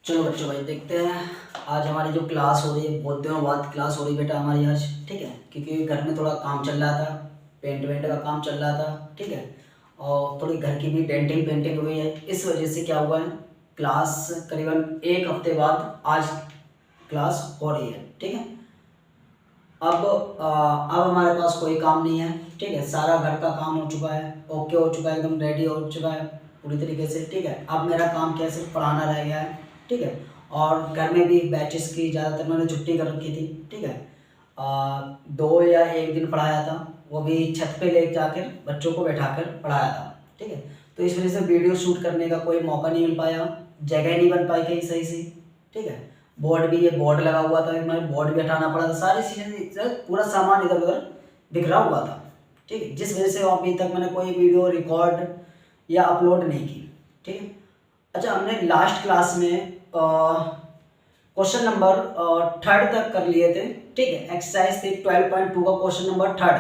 चलो बच्चों भाई देखते हैं। आज हमारी जो क्लास हो रही है, बहुत दिनों बाद क्लास हो रही है बेटा हमारी आज। ठीक है, क्योंकि घर में थोड़ा काम चल रहा था, पेंट वेंट का काम चल रहा था। ठीक है, और थोड़ी घर की भी डेंटिंग पेंटिंग हुई है। इस वजह से क्या हुआ है, क्लास करीबन एक हफ्ते बाद आज क्लास हो रही है। ठीक है, अब हमारे पास कोई काम नहीं है। ठीक है, सारा घर का काम हो चुका है, ओके हो चुका है, एकदम रेडी हो चुका है पूरी तरीके से। ठीक है, अब मेरा काम क्या है, सिर्फ पढ़ाना रह गया है। ठीक है, और घर में भी बैचेस की ज़्यादातर मैंने छुट्टी कर रखी थी। ठीक है, 2 या 1 दिन पढ़ाया था, वो भी छत पे ले जाकर बच्चों को बैठाकर पढ़ाया था। ठीक है, तो इस वजह से वीडियो शूट करने का कोई मौका नहीं मिल पाया, जगह नहीं बन पाई कहीं सही से। ठीक है, बोर्ड भी, ये बोर्ड लगा हुआ था, हमें बोर्ड भी हटाना पड़ा था, सारी चीज़ें, पूरा सामान इधर उधर बिखरा हुआ था। ठीक है, जिस वजह से अभी तक मैंने कोई वीडियो रिकॉर्ड या अपलोड नहीं की। ठीक है, अच्छा, हमने लास्ट क्लास में क्वेश्चन नंबर 3 तक कर लिए थे। ठीक है, एक्सरसाइज थी 12.2 का क्वेश्चन नंबर 3।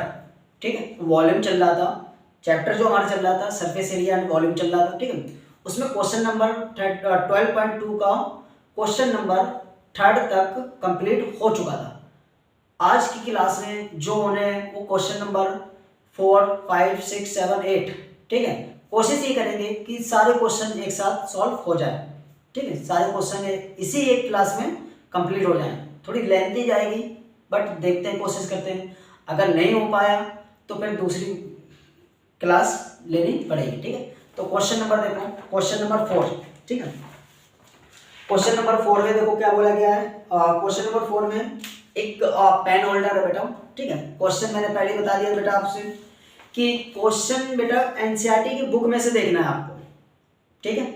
ठीक है, वॉल्यूम चल रहा था, चैप्टर जो हमारा चल रहा था सरफेस एरिया एंड वॉल्यूम चल रहा था। ठीक है, उसमें क्वेश्चन नंबर 12.2 का क्वेश्चन नंबर 3 तक कंप्लीट हो चुका था। आज की क्लास में जो उन्हें वो क्वेश्चन नंबर 4, 5, 6, 7, 8, ठीक है, कोशिश ये करेंगे कि सारे क्वेश्चन एक साथ सॉल्व हो जाए। ठीक है, सारे क्वेश्चन इसी एक क्लास में कंप्लीट हो जाए। थोड़ी लेंथी जाएगी, बट देखते हैं, कोशिश करते हैं। अगर नहीं हो पाया तो फिर दूसरी क्लास लेनी पड़ेगी। ठीक है, तो क्वेश्चन नंबर देखो, क्वेश्चन नंबर 4। ठीक है, क्वेश्चन नंबर 4 में देखो क्या बोला गया है। क्वेश्चन नंबर 4 में एक पेन होल्डर है बेटा। ठीक है, क्वेश्चन मैंने पहले ही बता दिया बेटा आपसे कि क्वेश्चन बेटा एनसीईआरटी की बुक में से देखना है आपको। ठीक है,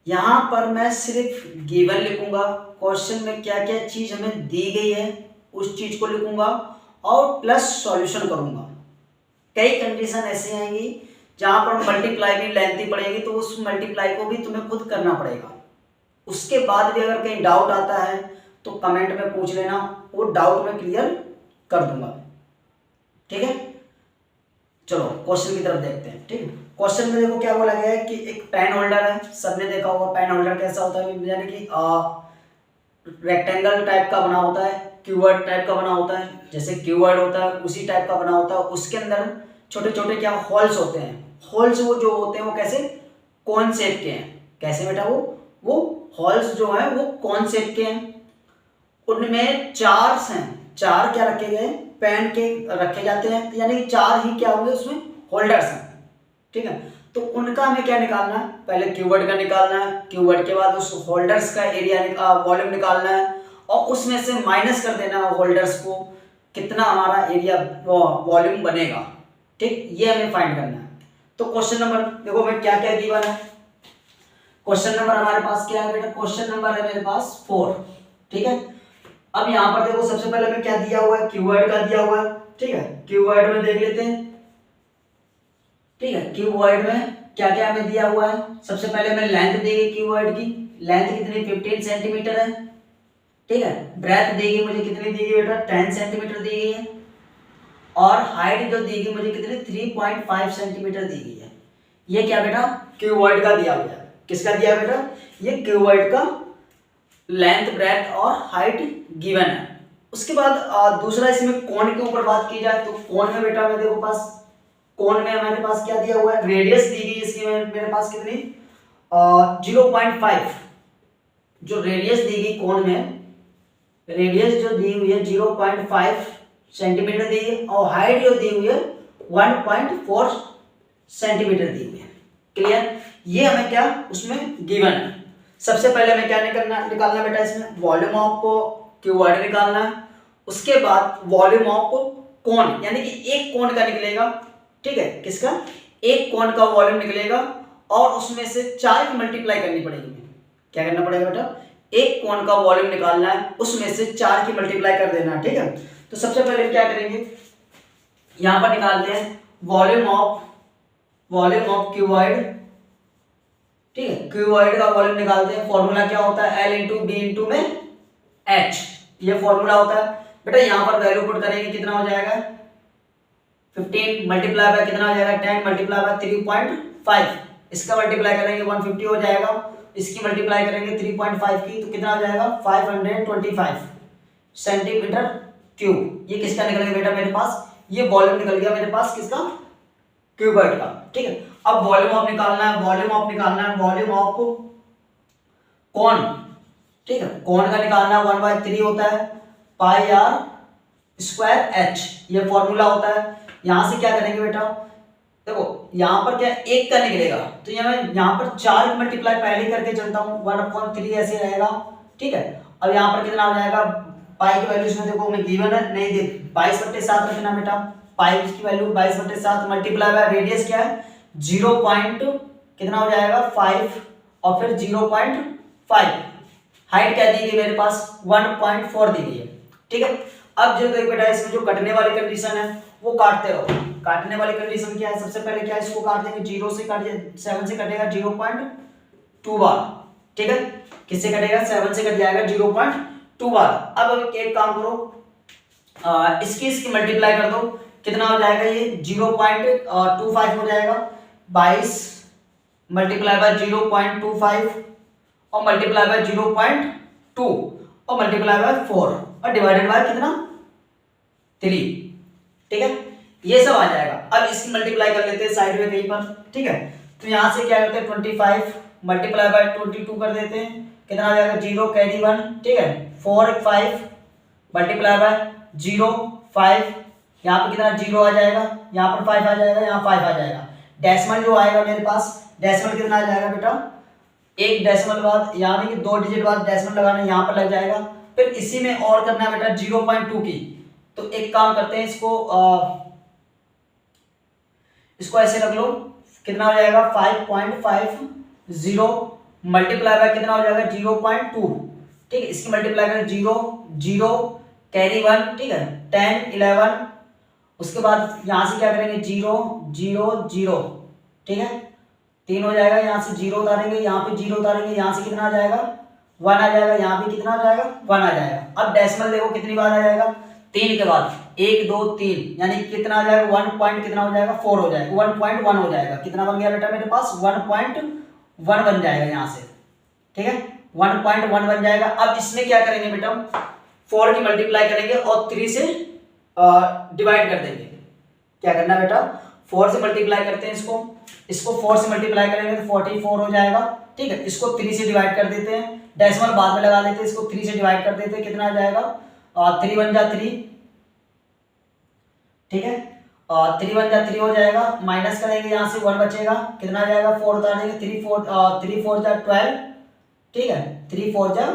यहाँ पर मैं सिर्फ गिवन लिखूंगा, क्वेश्चन में क्या क्या चीज हमें दी गई है उस चीज को लिखूंगा और प्लस सॉल्यूशन करूंगा। कई कंडीशन ऐसी आएंगी जहां पर मल्टीप्लाई भी लेंथी पड़ेगी, तो उस मल्टीप्लाई को भी तुम्हें खुद करना पड़ेगा। उसके बाद भी अगर कहीं डाउट आता है तो कमेंट में पूछ लेना, वो डाउट में क्लियर कर दूंगा। ठीक है, चलो क्वेश्चन की तरफ देखते हैं। ठीक है, क्वेश्चन में देखो क्या बोला गया है कि एक पेन होल्डर है, सबने देखा होगा पेन होल्डर कैसा होता है, यानी कि रेक्टेंगल टाइप का बना होता है, क्यूबॉइड टाइप का बना होता है, जैसे क्यूबॉइड होता है उसी टाइप का बना होता है। उसके अंदर छोटे छोटे क्या होल्स होते हैं, होल्स वो जो होते हैं वो कैसे, कौन शेप के हैं। कैसे बेटा, वो होल्स जो है वो कौन शेप के हैं। उनमें 4 हैं, 4 क्या रखे गए, पेन के रखे जाते हैं, यानी कि 4 ही क्या होंगे उसमें होल्डर्स हैं। ठीक है, तो उनका हमें क्या निकालना है, पहले क्यूबॉइड का निकालना है, क्यूबॉइड के बाद उस होल्डर्स का एरिया वॉल्यूम निकालना है, और उसमें से माइनस कर देना है होल्डर्स को, कितना हमारा एरिया वॉल्यूम बनेगा। ठीक, ये हमें फाइंड करना है। तो क्वेश्चन नंबर देखो मैं क्या क्या गिवन है। क्वेश्चन नंबर हमारे पास क्या है बेटा, क्वेश्चन नंबर है मेरे पास 4। ठीक है, अब यहाँ पर देखो सबसे पहले हमें क्या दिया हुआ है, क्यूबॉइड का दिया हुआ है। ठीक है, क्यूबॉइड में देख लेते हैं। ठीक है, क्यूबॉइड में क्या क्या हमें दिया हुआ है, सबसे पहले हमें लेंथ दी गई क्यूबॉइड की, लेंथ कितनी 15 सेंटीमीटर है। ठीक है, ब्रेथ दी गई मुझे कितनी दी गई बेटा, 10 सेंटीमीटर दी गई है, और हाइट जो दी गई मुझे कितनी 3.5 सेंटीमीटर दी गई है। ये क्या बेटा, क्यूबॉइड का दिया हुआ है। किसका दिया बेटा, ये क्यूबॉइड का लेंथ, ब्रेथ और हाइट गिवन है। उसके बाद दूसरा इसमें कोण के ऊपर बात की जाए तो कोण में बेटा मेरे पास, कोण में हमारे पास क्या दिया हुआ है, रेडियस दी गई इसकी मेरे पास कितनी 0.5। जो रेडियस दी गई कोण में, रेडियस जो दी हुई है 0.5 सेंटीमीटर दी है, और हाइट जो दी हुई है 1.4 सेंटीमीटर दी हुई है। क्लियर, ये हमें क्या उसमें गिवन है। सबसे पहले हमें क्या निकालना बेटा, इसमें वॉल्यूम ऑफ क्यूबॉइड निकालना है। उसके बाद वॉल्यूम ऑफ कोण, यानी कि एक कोण का निकलेगा। ठीक है, किसका, एक कोण का वॉल्यूम निकलेगा, और उसमें से 4 की मल्टीप्लाई करनी पड़ेगी। क्या करना पड़ेगा बेटा, एक कोण का वॉल्यूम निकालना है, उसमें से 4 की मल्टीप्लाई कर देना है। ठीक है, तो सबसे पहले क्या करेंगे, यहां पर निकालते हैं वॉल्यूम ऑफ क्यूबॉइड। ठीक है, क्यूबॉइड का वॉल्यूम निकालते हैं, फॉर्मूला क्या होता है, L इंटू बी इंटू में H, ये फॉर्मूला होता है बेटा। यहां पर वैल्यू पुट करेंगे, कितना हो जाएगा 15 मल्टीप्लाई बाय कितना हो जाएगा 10 मल्टीप्लाई बाय 3.5, इसका मल्टीप्लाई करेंगे 150 हो जाएगा, इसकी मल्टीप्लाई करेंगे 3.5 की, तो कितना आ जाएगा 525 सेंटीमीटर क्यूब। ये किसका निकल गया बेटा मेरे पास, ये वॉल्यूम निकल गया मेरे पास किसका, क्यूबॉइड का। ठीक है, अब वॉल्यूम ऑफ निकालना है, वॉल्यूम ऑफ निकालना है, वॉल्यूम ऑफ कौन, ठीक है, कौन का निकालना है, 1/3 होता है पाई आर स्क्वायर एच, ये फॉर्मूला होता है। यहां से क्या करेंगे बेटा, देखो यहां पर क्या एक का निकलेगा, तो ये मैं यहां पर 4 की मल्टीप्लाई पहले करके चलता हूं, 1/3 ऐसे रहेगा। ठीक है, अब यहां पर कितना आ जाएगा, पाई की वैल्यू इसमें देखो मैं गिवन है नहीं दे, 22/7 रखना बेटा, पाई की वैल्यू 22/7 मल्टीप्लाई बाय रेडियस क्या है 0. कितना हो जाएगा 5 और फिर 0.5, हाइट क्या दी गई मेरे पास 1.4 दी गई है। ठीक है, अब जो देख बेटा इसमें जो कटने वाली कंडीशन है वो काटते रहो। काटने वाली कंडीशन क्या है, सबसे पहले क्या है, इसको काट देंगे 0 से, काट 7 से कटेगा 0.2 बार। ठीक है, किससे कटेगा 7 से कट जाएगा 0.2 बार। अब एक काम करो, इसकी मल्टीप्लाई कर दो, कितना हो जाएगा ये 0.25 हो जाएगा, 22 मल्टीप्लाई बाय 0.25 और मल्टीप्लाई बाय 0.2 और मल्टीप्लाई बाय 4 और डिवाइडेड बाय कितना 3। ठीक है, ये सब आ जाएगा। अब इसकी मल्टीप्लाई कर लेते हैं साइड में कहीं पर। ठीक है, तो यहां से क्या करते हैं 25 मल्टीप्लाई बाय 22 कर देते हैं, कितना आ जाएगा 0 कैरी 1। ठीक है, 4 5 मल्टीप्लाई बाय 0 5, यहाँ पे कितना 0 आ जाएगा, यहाँ पर 5 आ जाएगा, यहाँ 5 आ जाएगा। डेसिमल जो आएगा मेरे पास, डेसिमल कितना आ जाएगा बेटा, एक डेसिमल बाद यहाँ पे 2 डिजिट बाद डेसिमल लगाना, यहाँ पर लग जाएगा। फिर इसी में और करना है बेटा 0.2 की, तो एक काम करते हैं इसको ऐसे रख लो, कितना हो जाएगा 5.50 मल्टीप्लाई बाय कितना हो जाएगा 0.2। ठीक है, इसकी मल्टीप्लाई करें 0 0 कैरी 1। ठीक है, 10 11, उसके बाद यहां से क्या करेंगे 0 0 0। ठीक है, 3 हो जाएगा, यहां से 0 उतारेंगे, यहाँ पे 0 उतारेंगे, यहां से कितना आ जाएगा 1 आ जाएगा, यहाँ पे कितना आ जाएगा 1 आ जाएगा। अब डेसिमल देखो कितनी बार आ जाएगा, 3 के बाद 1 2 3, यानी कितना आ जाएगा 1 पॉइंट कितना हो जाएगा 4 हो जाएगा, 1.1 हो जाएगा। कितना बन गया बेटा मेरे पास 1.1 बन जाएगा यहाँ से। ठीक है, 1.1 बन जाएगा। अब इसमें क्या करेंगे बेटा, 4 की मल्टीप्लाई करेंगे और 3 से डिवाइड कर देंगे। क्या करना बेटा, 4 से मल्टीप्लाई करते हैं इसको 4 से मल्टीप्लाई करेंगे तो 44 हो जाएगा। ठीक है, इसको 3 से डिवाइड कर देते हैं, डेसिमल बाद में लगा लेते हैं, इसको 3 से डिवाइड कर देते हैं, कितना आ जाएगा 3 1 जा 3। ठीक है, 3 1 जा 3 हो जाएगा, माइनस करेंगे यहाँ से 1 बचेगा, कितना आ जाएगा 4 उतारेंगे, 3 4 जा 12। ठीक है, 3 4 जा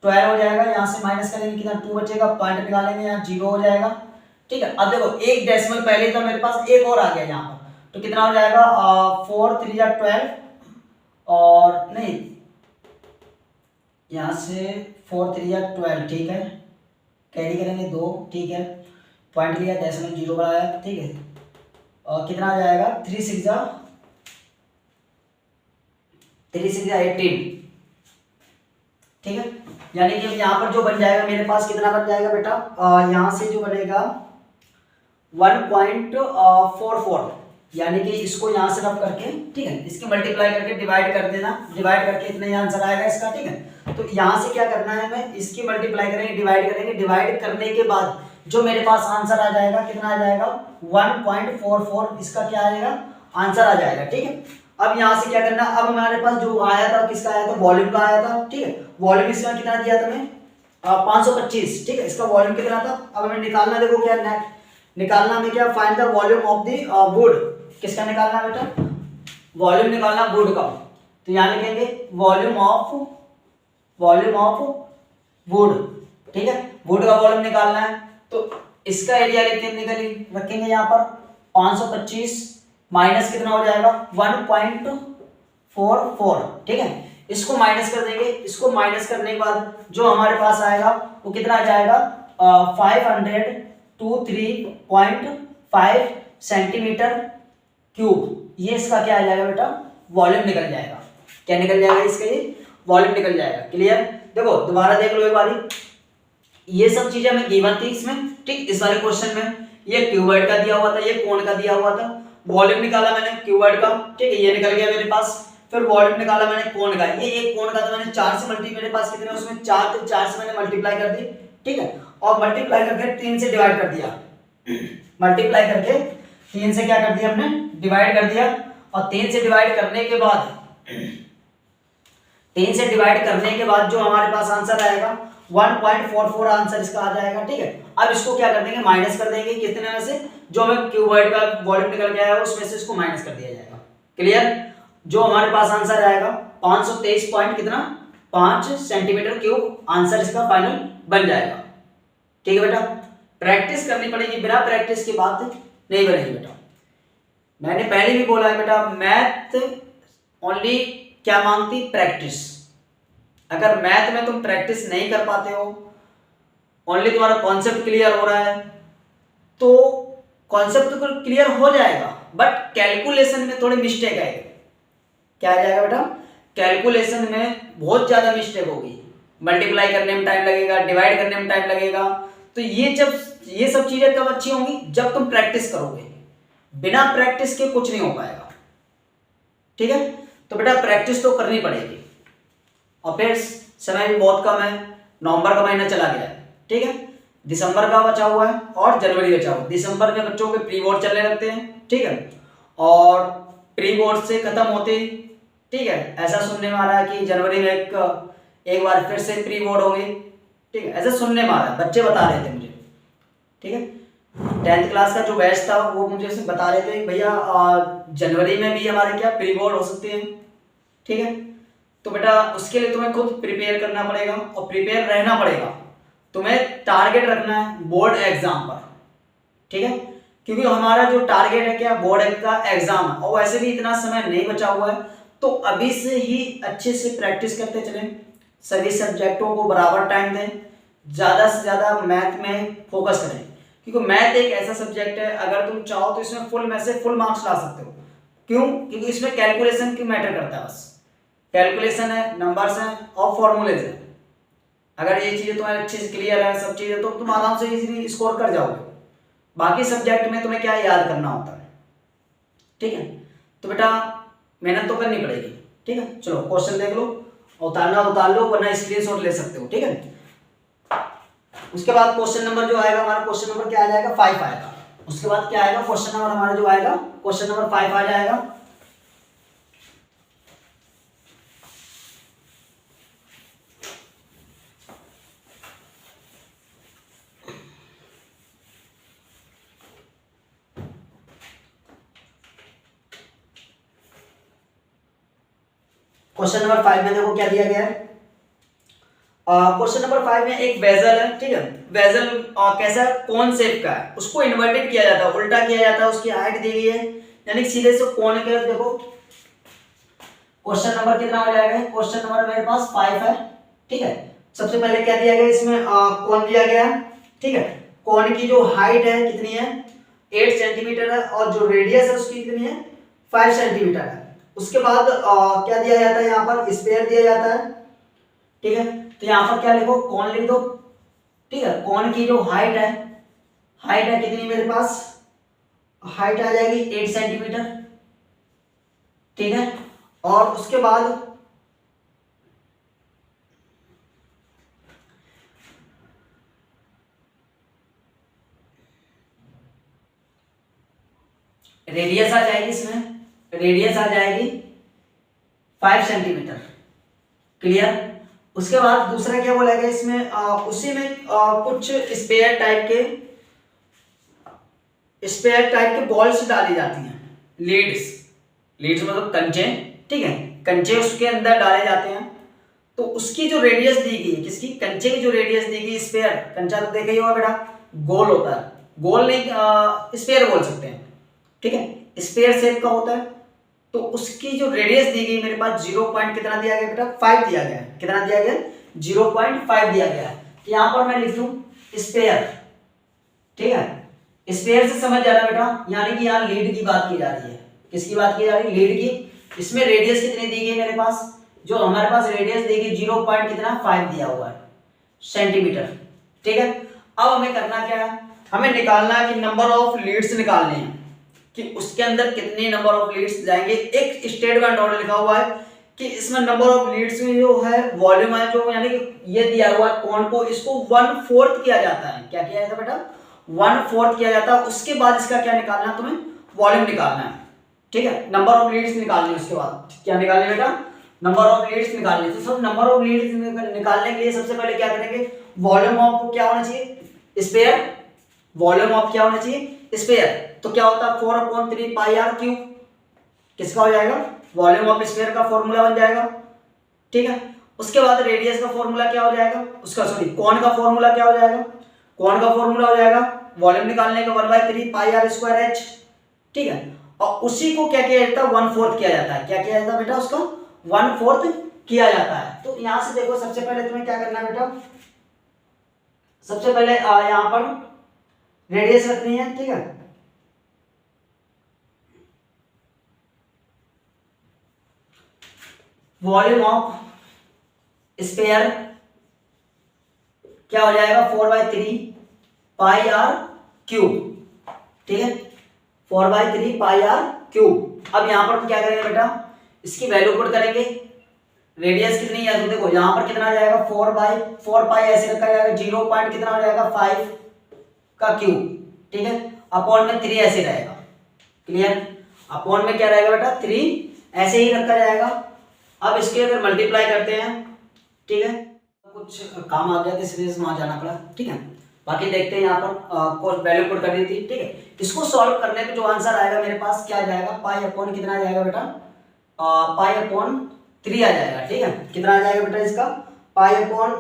12 हो जाएगा, यहाँ से माइनस करेंगे कितना 2 बचेगा, पॉइंट निकालेंगे यहाँ 0 हो जाएगा। ठीक है, अब देखो एक डेसिमल पहले था मेरे पास, एक और आ गया यहाँ पर, तो कितना हो जाएगा 4 3 जा 12 और नहीं, यहाँ से 4 3 जा 12। ठीक है, कैरी करेंगे 2। ठीक है, पॉइंट लिया, डेसिमल 0 बनाया। ठीक है, और कितना आ जाएगा 3 6 जा 18। ठीक है, यानी कि यहाँ पर जो बन जाएगा मेरे पास कितना बन जाएगा बेटा, यहाँ से जो बनेगा 1.44, यानी कि इसको यहाँ से रफ करके, ठीक है, इसकी मल्टीप्लाई करके डिवाइड कर देना, डिवाइड करके इतना ही आंसर आएगा इसका। ठीक है, तो यहाँ से क्या करना है, मैं इसकी मल्टीप्लाई करेंगे, डिवाइड करेंगे, डिवाइड करने के बाद जो मेरे पास आंसर आ जाएगा कितना आ जाएगा 1.44, इसका क्या आएगा आंसर आ जाएगा। ठीक है, अब यहाँ से क्या करना, अब हमारे पास जो आया था किसका आया था, वॉल्यूम का आया था। ठीक है, वॉल्यूम इसमें कितना दिया था मैं 525। ठीक है, इसका वॉल्यूम कितना था, अब हमें निकालना, देखो क्या निकालना हमें क्या, find the volume of the wood. किसका निकालना बेटा, वॉल्यूम निकालना वुड का, तो यहाँ लिखेंगे वॉल्यूम ऑफ वुड। ठीक है, वुड का वॉल्यूम निकालना है, तो इसका एरिया रखेंगे यहाँ पर 525 माइनस कितना हो जाएगा 1.44। ठीक है, इसको माइनस कर देंगे, इसको माइनस करने के बाद जो हमारे पास आएगा वो कितना आ जाएगा 523.5 सेंटीमीटर क्यूब। ये इसका क्या आ जाएगा बेटा, वॉल्यूम निकल जाएगा। क्या निकल जाएगा इसका, ये वॉल्यूम निकल जाएगा। क्लियर, देखो दोबारा देख लो एक बारी, ये सब चीजें हमें गिवन थी इसमें। ठीक, इस वाले क्वेश्चन में ये क्यूबॉइड का दिया हुआ था, ये कोण का दिया हुआ था, वॉल्यूम निकाला मैंने क्यूबॉइड का। ठीक है, ये निकल गया मेरे पास, फिर वॉल्यूम निकाला मैंने कोण का, ये एक कोण का, तो मैंने 4 से मल्टी, मेरे पास कितने उसमें 4 थे, 4 से मैंने मल्टीप्लाई कर दी, ठीक है, और मल्टीप्लाई करके 3 से डिवाइड कर दिया, मल्टीप्लाई करके 3 से क्या कर दिया हमने, डिवाइड कर दिया, और 3 से डिवाइड करने के बाद 3 से डिवाइड करने के बाद जो हमारे पास आंसर आएगा 1.44 आंसर इसका आ जाएगा, ठीक है। अब इसको क्या कर देंगे, माइनस कर देंगे, कितने में से, जो हमें क्यूबॉइड का वॉल्यूम निकल के आया उसमें से इसको माइनस कर दिया जाएगा, क्लियर। जो हमारे पास आंसर आएगा 523 पॉइंट कितना, 5 सेंटीमीटर क्यूब, आंसर इसका फाइनल बन जाएगा, ठीक है बेटा। प्रैक्टिस करनी पड़ेगी, बिना प्रैक्टिस की बात नहीं बनेगी बेटा। मैंने पहले भी बोला है बेटा, मैथ ओनली क्या मांगती, प्रैक्टिस। अगर मैथ में तुम प्रैक्टिस नहीं कर पाते हो, ओनली तुम्हारा कॉन्सेप्ट क्लियर हो रहा है, तो कॉन्सेप्ट तो क्लियर हो जाएगा, बट कैलकुलेशन में थोड़ी मिस्टेक आएगी। क्या आ जाएगा बेटा, कैलकुलेशन में बहुत ज्यादा मिस्टेक होगी, मल्टीप्लाई करने में टाइम लगेगा, डिवाइड करने में टाइम लगेगा। तो ये सब चीजें कब अच्छी होंगी, जब तुम प्रैक्टिस करोगे, बिना प्रैक्टिस के कुछ नहीं हो पाएगा, ठीक है। तो बेटा प्रैक्टिस तो करनी पड़ेगी, और फिर समय भी बहुत कम है, नवंबर का महीना चला गया है, ठीक है, दिसंबर का बचा हुआ है और जनवरी बचा हुआ है। दिसंबर में बच्चों के प्री बोर्ड चलने लगते हैं, ठीक है, और प्री बोर्ड से खत्म होते, ठीक है, ऐसा सुनने में आ रहा है कि जनवरी में एक बार फिर से प्री बोर्ड होंगे, ठीक है, ऐसा सुनने में आ रहा है, बच्चे बता रहे थे मुझे, ठीक है। 10th क्लास का जो बैच था वो मुझे बता रहे थे भैया जनवरी में भी हमारे क्या प्री बोर्ड हो सकते हैं, ठीक है। तो बेटा उसके लिए तुम्हें खुद प्रिपेयर करना पड़ेगा, और प्रिपेयर रहना पड़ेगा, तुम्हें टारगेट रखना है बोर्ड एग्जाम पर, ठीक है, क्योंकि हमारा जो टारगेट है क्या, बोर्ड का एग्जाम है, और वैसे भी इतना समय नहीं बचा हुआ है, तो अभी से ही अच्छे से प्रैक्टिस करते चलें, सभी सब्जेक्टों को बराबर टाइम दें, ज़्यादा से ज़्यादा मैथ में फोकस करें, क्योंकि मैथ एक ऐसा सब्जेक्ट है, अगर तुम चाहो तो इसमें फुल में से फुल मार्क्स ला सकते हो। क्यों, क्योंकि इसमें कैलकुलेशन की मैटर करता है, बस कैलकुलेशन है, नंबर्स हैं और फॉर्मूलेज हैं। अगर ये चीज़ें तुम्हारी अच्छे से क्लियर है, सब चीज़ें, तो तुम आराम से इजीली स्कोर कर जाओगे। बाकी सब्जेक्ट में तुम्हें क्या याद करना होता है, ठीक है। तो बेटा मेहनत तो करनी पड़ेगी, ठीक है। चलो क्वेश्चन देख लो, उतारना उतार लो, वरना स्क्रीनशॉट ले सकते हो, ठीक है। उसके बाद क्वेश्चन नंबर जो आएगा हमारा, क्वेश्चन नंबर क्या आ जाएगा, 5 आएगा। उसके बाद क्या आएगा, क्वेश्चन नंबर हमारा जो आएगा, क्वेश्चन नंबर 5 आ जाएगा। क्वेश्चन नंबर 5 में देखो क्या दिया गया है। क्वेश्चन नंबर 5 में एक वेजल है, ठीक है, वेजल कैसा कोन शेप का है, उसको इन्वर्टेड किया जाता है, उल्टा किया जाता है, उसकी हाइट दी गई है, यानी सीधे से कोन के, देखो क्वेश्चन नंबर कितना हो जाएगा, क्वेश्चन नंबर मेरे पास 5 है, ठीक है। सबसे पहले क्या दिया गया इसमें, कोन दिया गया, ठीक है, कोन की जो हाइट है कितनी है, 8 सेंटीमीटर है, और जो रेडियस है उसकी कितनी है, 5 सेंटीमीटर है। उसके बाद क्या दिया जाता है, यहाँ पर स्पेयर दिया जाता है, ठीक है। तो यहाँ पर क्या लिखो, कोण लिख दो, ठीक है। कोण की जो हाइट है कितनी मेरे पास, हाइट आ जाएगी 8 सेंटीमीटर, ठीक है। और उसके बाद रेडियस आ जाएगी, इसमें रेडियस आ जाएगी 5 सेंटीमीटर, क्लियर। उसके बाद दूसरा क्या बोला गया इसमें, उसी में कुछ स्पेयर टाइप के बॉल्स डाली जाती हैं, लीड्स मतलब कंचे, ठीक है, कंचे उसके अंदर डाले जाते हैं। तो उसकी जो रेडियस दी गई है, किसकी, कंचे की जो रेडियस दी गई, स्पेयर, कंचा तो देखा ही होगा बेटा, गोल होता है, गोल नहीं स्पेयर बोल सकते हैं, ठीक है, स्पेयर शेप का होता है। तो उसकी जो रेडियस दी गई मेरे पास 0 पॉइंट कितना दिया गया बेटा, 5 दिया गया है, कितना दिया गया, 0.5 दिया गया है। तो यहाँ पर मैं लिख दूं स्पेयर, ठीक है, स्पेयर से समझ जा रहा है बेटा, यानी कि यहाँ लीड की बात की जा रही है, किसकी बात की जा रही है, लीड की। इसमें रेडियस कितनी दी गई मेरे पास, जो हमारे पास रेडियस दी गई 0 पॉइंट कितना 5 दिया हुआ है सेंटीमीटर, ठीक है। अब हमें करना क्या है, हमें निकालना है कि नंबर ऑफ लीड्स निकालने हैं, कि उसके अंदर कितने नंबर ऑफ लीड्स जाएंगे। एक स्टेटमेंट और लिखा हुआ है कि इसमें नंबर ऑफ लीड्स में जो है वॉल्यूम है जो यानी कि ये दिया हुआ है कौन को, इसको 1/4 किया जाता है। क्या किया जाता है बेटा? 1/4 किया जाता है। उसके बाद इसका क्या निकालना है तुम्हें? वॉल्यूम निकालना है। ठीक है, नंबर ऑफ लीड्स निकालनी है। उसके बाद क्या निकालनी है बेटा? नंबर ऑफ लीड्स निकालनी है। तो सब नंबर ऑफ लीड्स निकालने के लिए सबसे पहले क्या करेंगे? वॉल्यूम ऑफ क्या होना चाहिए? स्पेयर। वॉल्यूम ऑफ क्या होना चाहिए? स्पेयर। तो क्या होता है? 4/3 पाई आर क्यूब। किसका हो जाएगा? वॉल्यूम ऑफ स्फीयर का फॉर्मूला बन जाएगा। ठीक है, उसके बाद रेडियस का फॉर्मूला क्या हो जाएगा? उसका सॉरी कोण का फॉर्मूला क्या हो जाएगा? कोण का फॉर्मूला हो जाएगा वॉल्यूम निकालने का 1/3 पाई आर स्क्वायर एच। ठीक है, और उसी को क्या किया जाता है? 1/4 किया जाता है। क्या किया जाता है बेटा? उसको 1/4 किया जाता है। तो यहां से देखो, सबसे पहले तुम्हें क्या करना है बेटा? सबसे पहले यहां पर रेडियस रखनी है। ठीक है, वॉल्यूम ऑफ स्फीयर क्या हो जाएगा? 4/3 पाई आर क्यूब। ठीक है, 4/3 पाई आर क्यूब। अब यहां पर क्या करेंगे बेटा? इसकी वैल्यू पुट करेंगे। रेडियस कितनी है तो देखो यहां पर कितना आ जाएगा? 4/4 पाई ऐसे रखा जाएगा। 0 पॉइंट कितना हो जाएगा? 5 का क्यूब। ठीक है, अपॉन में 3 ऐसे रहेगा। क्लियर? अपॉन में क्या रहेगा बेटा? 3 ऐसे ही रखा जाएगा। अब इसके अगर मल्टीप्लाई करते हैं, ठीक है, कुछ काम आ गया तो इसलिए वहां जाना पड़ा। ठीक है, बाकी देखते हैं। यहाँ पर वैल्यू पुट कर दी थी। ठीक है, इसको सॉल्व करने पे जो आंसर आएगा मेरे पास क्या जाएगा? पाई अपॉन कितना आ जाएगा बेटा? पाई अपॉन 3 आ जाएगा। ठीक है, कितना आ जाएगा बेटा इसका? पाई अपॉन,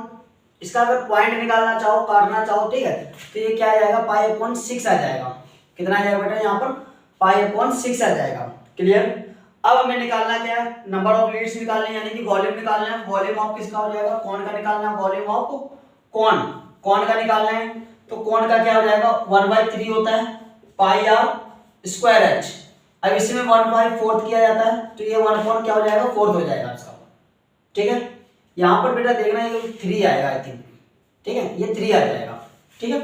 इसका अगर पॉइंट निकालना चाहो, काटना चाहो, ठीक है, तो ये क्या आ जाएगा? पाई अपॉन 6 आ जाएगा। कितना आ जाएगा बेटा? यहाँ पर पाई अपॉन 6 आ जाएगा। क्लियर? अब हमें निकालना क्या है? नंबर ऑफ लीड्स निकालने यानी कि वॉल्यूम निकालना है। वॉल्यूम ऑफ किसका हो जाएगा? कोण का निकालना है। वॉल्यूम ऑफ कोण, कोण का निकालना है। तो कोण का क्या हो जाएगा? 1/3 होता है पाई आर स्क्वायर एच। अब इसमें 1/4 किया जाता है तो ये 1/4 क्या हो जाएगा? 4 हो जाएगा इसका। ठीक है, यहां पर बेटा देखना ये 3 आएगा आई थिंक। ठीक है, ये 3 आ जाएगा। ठीक है,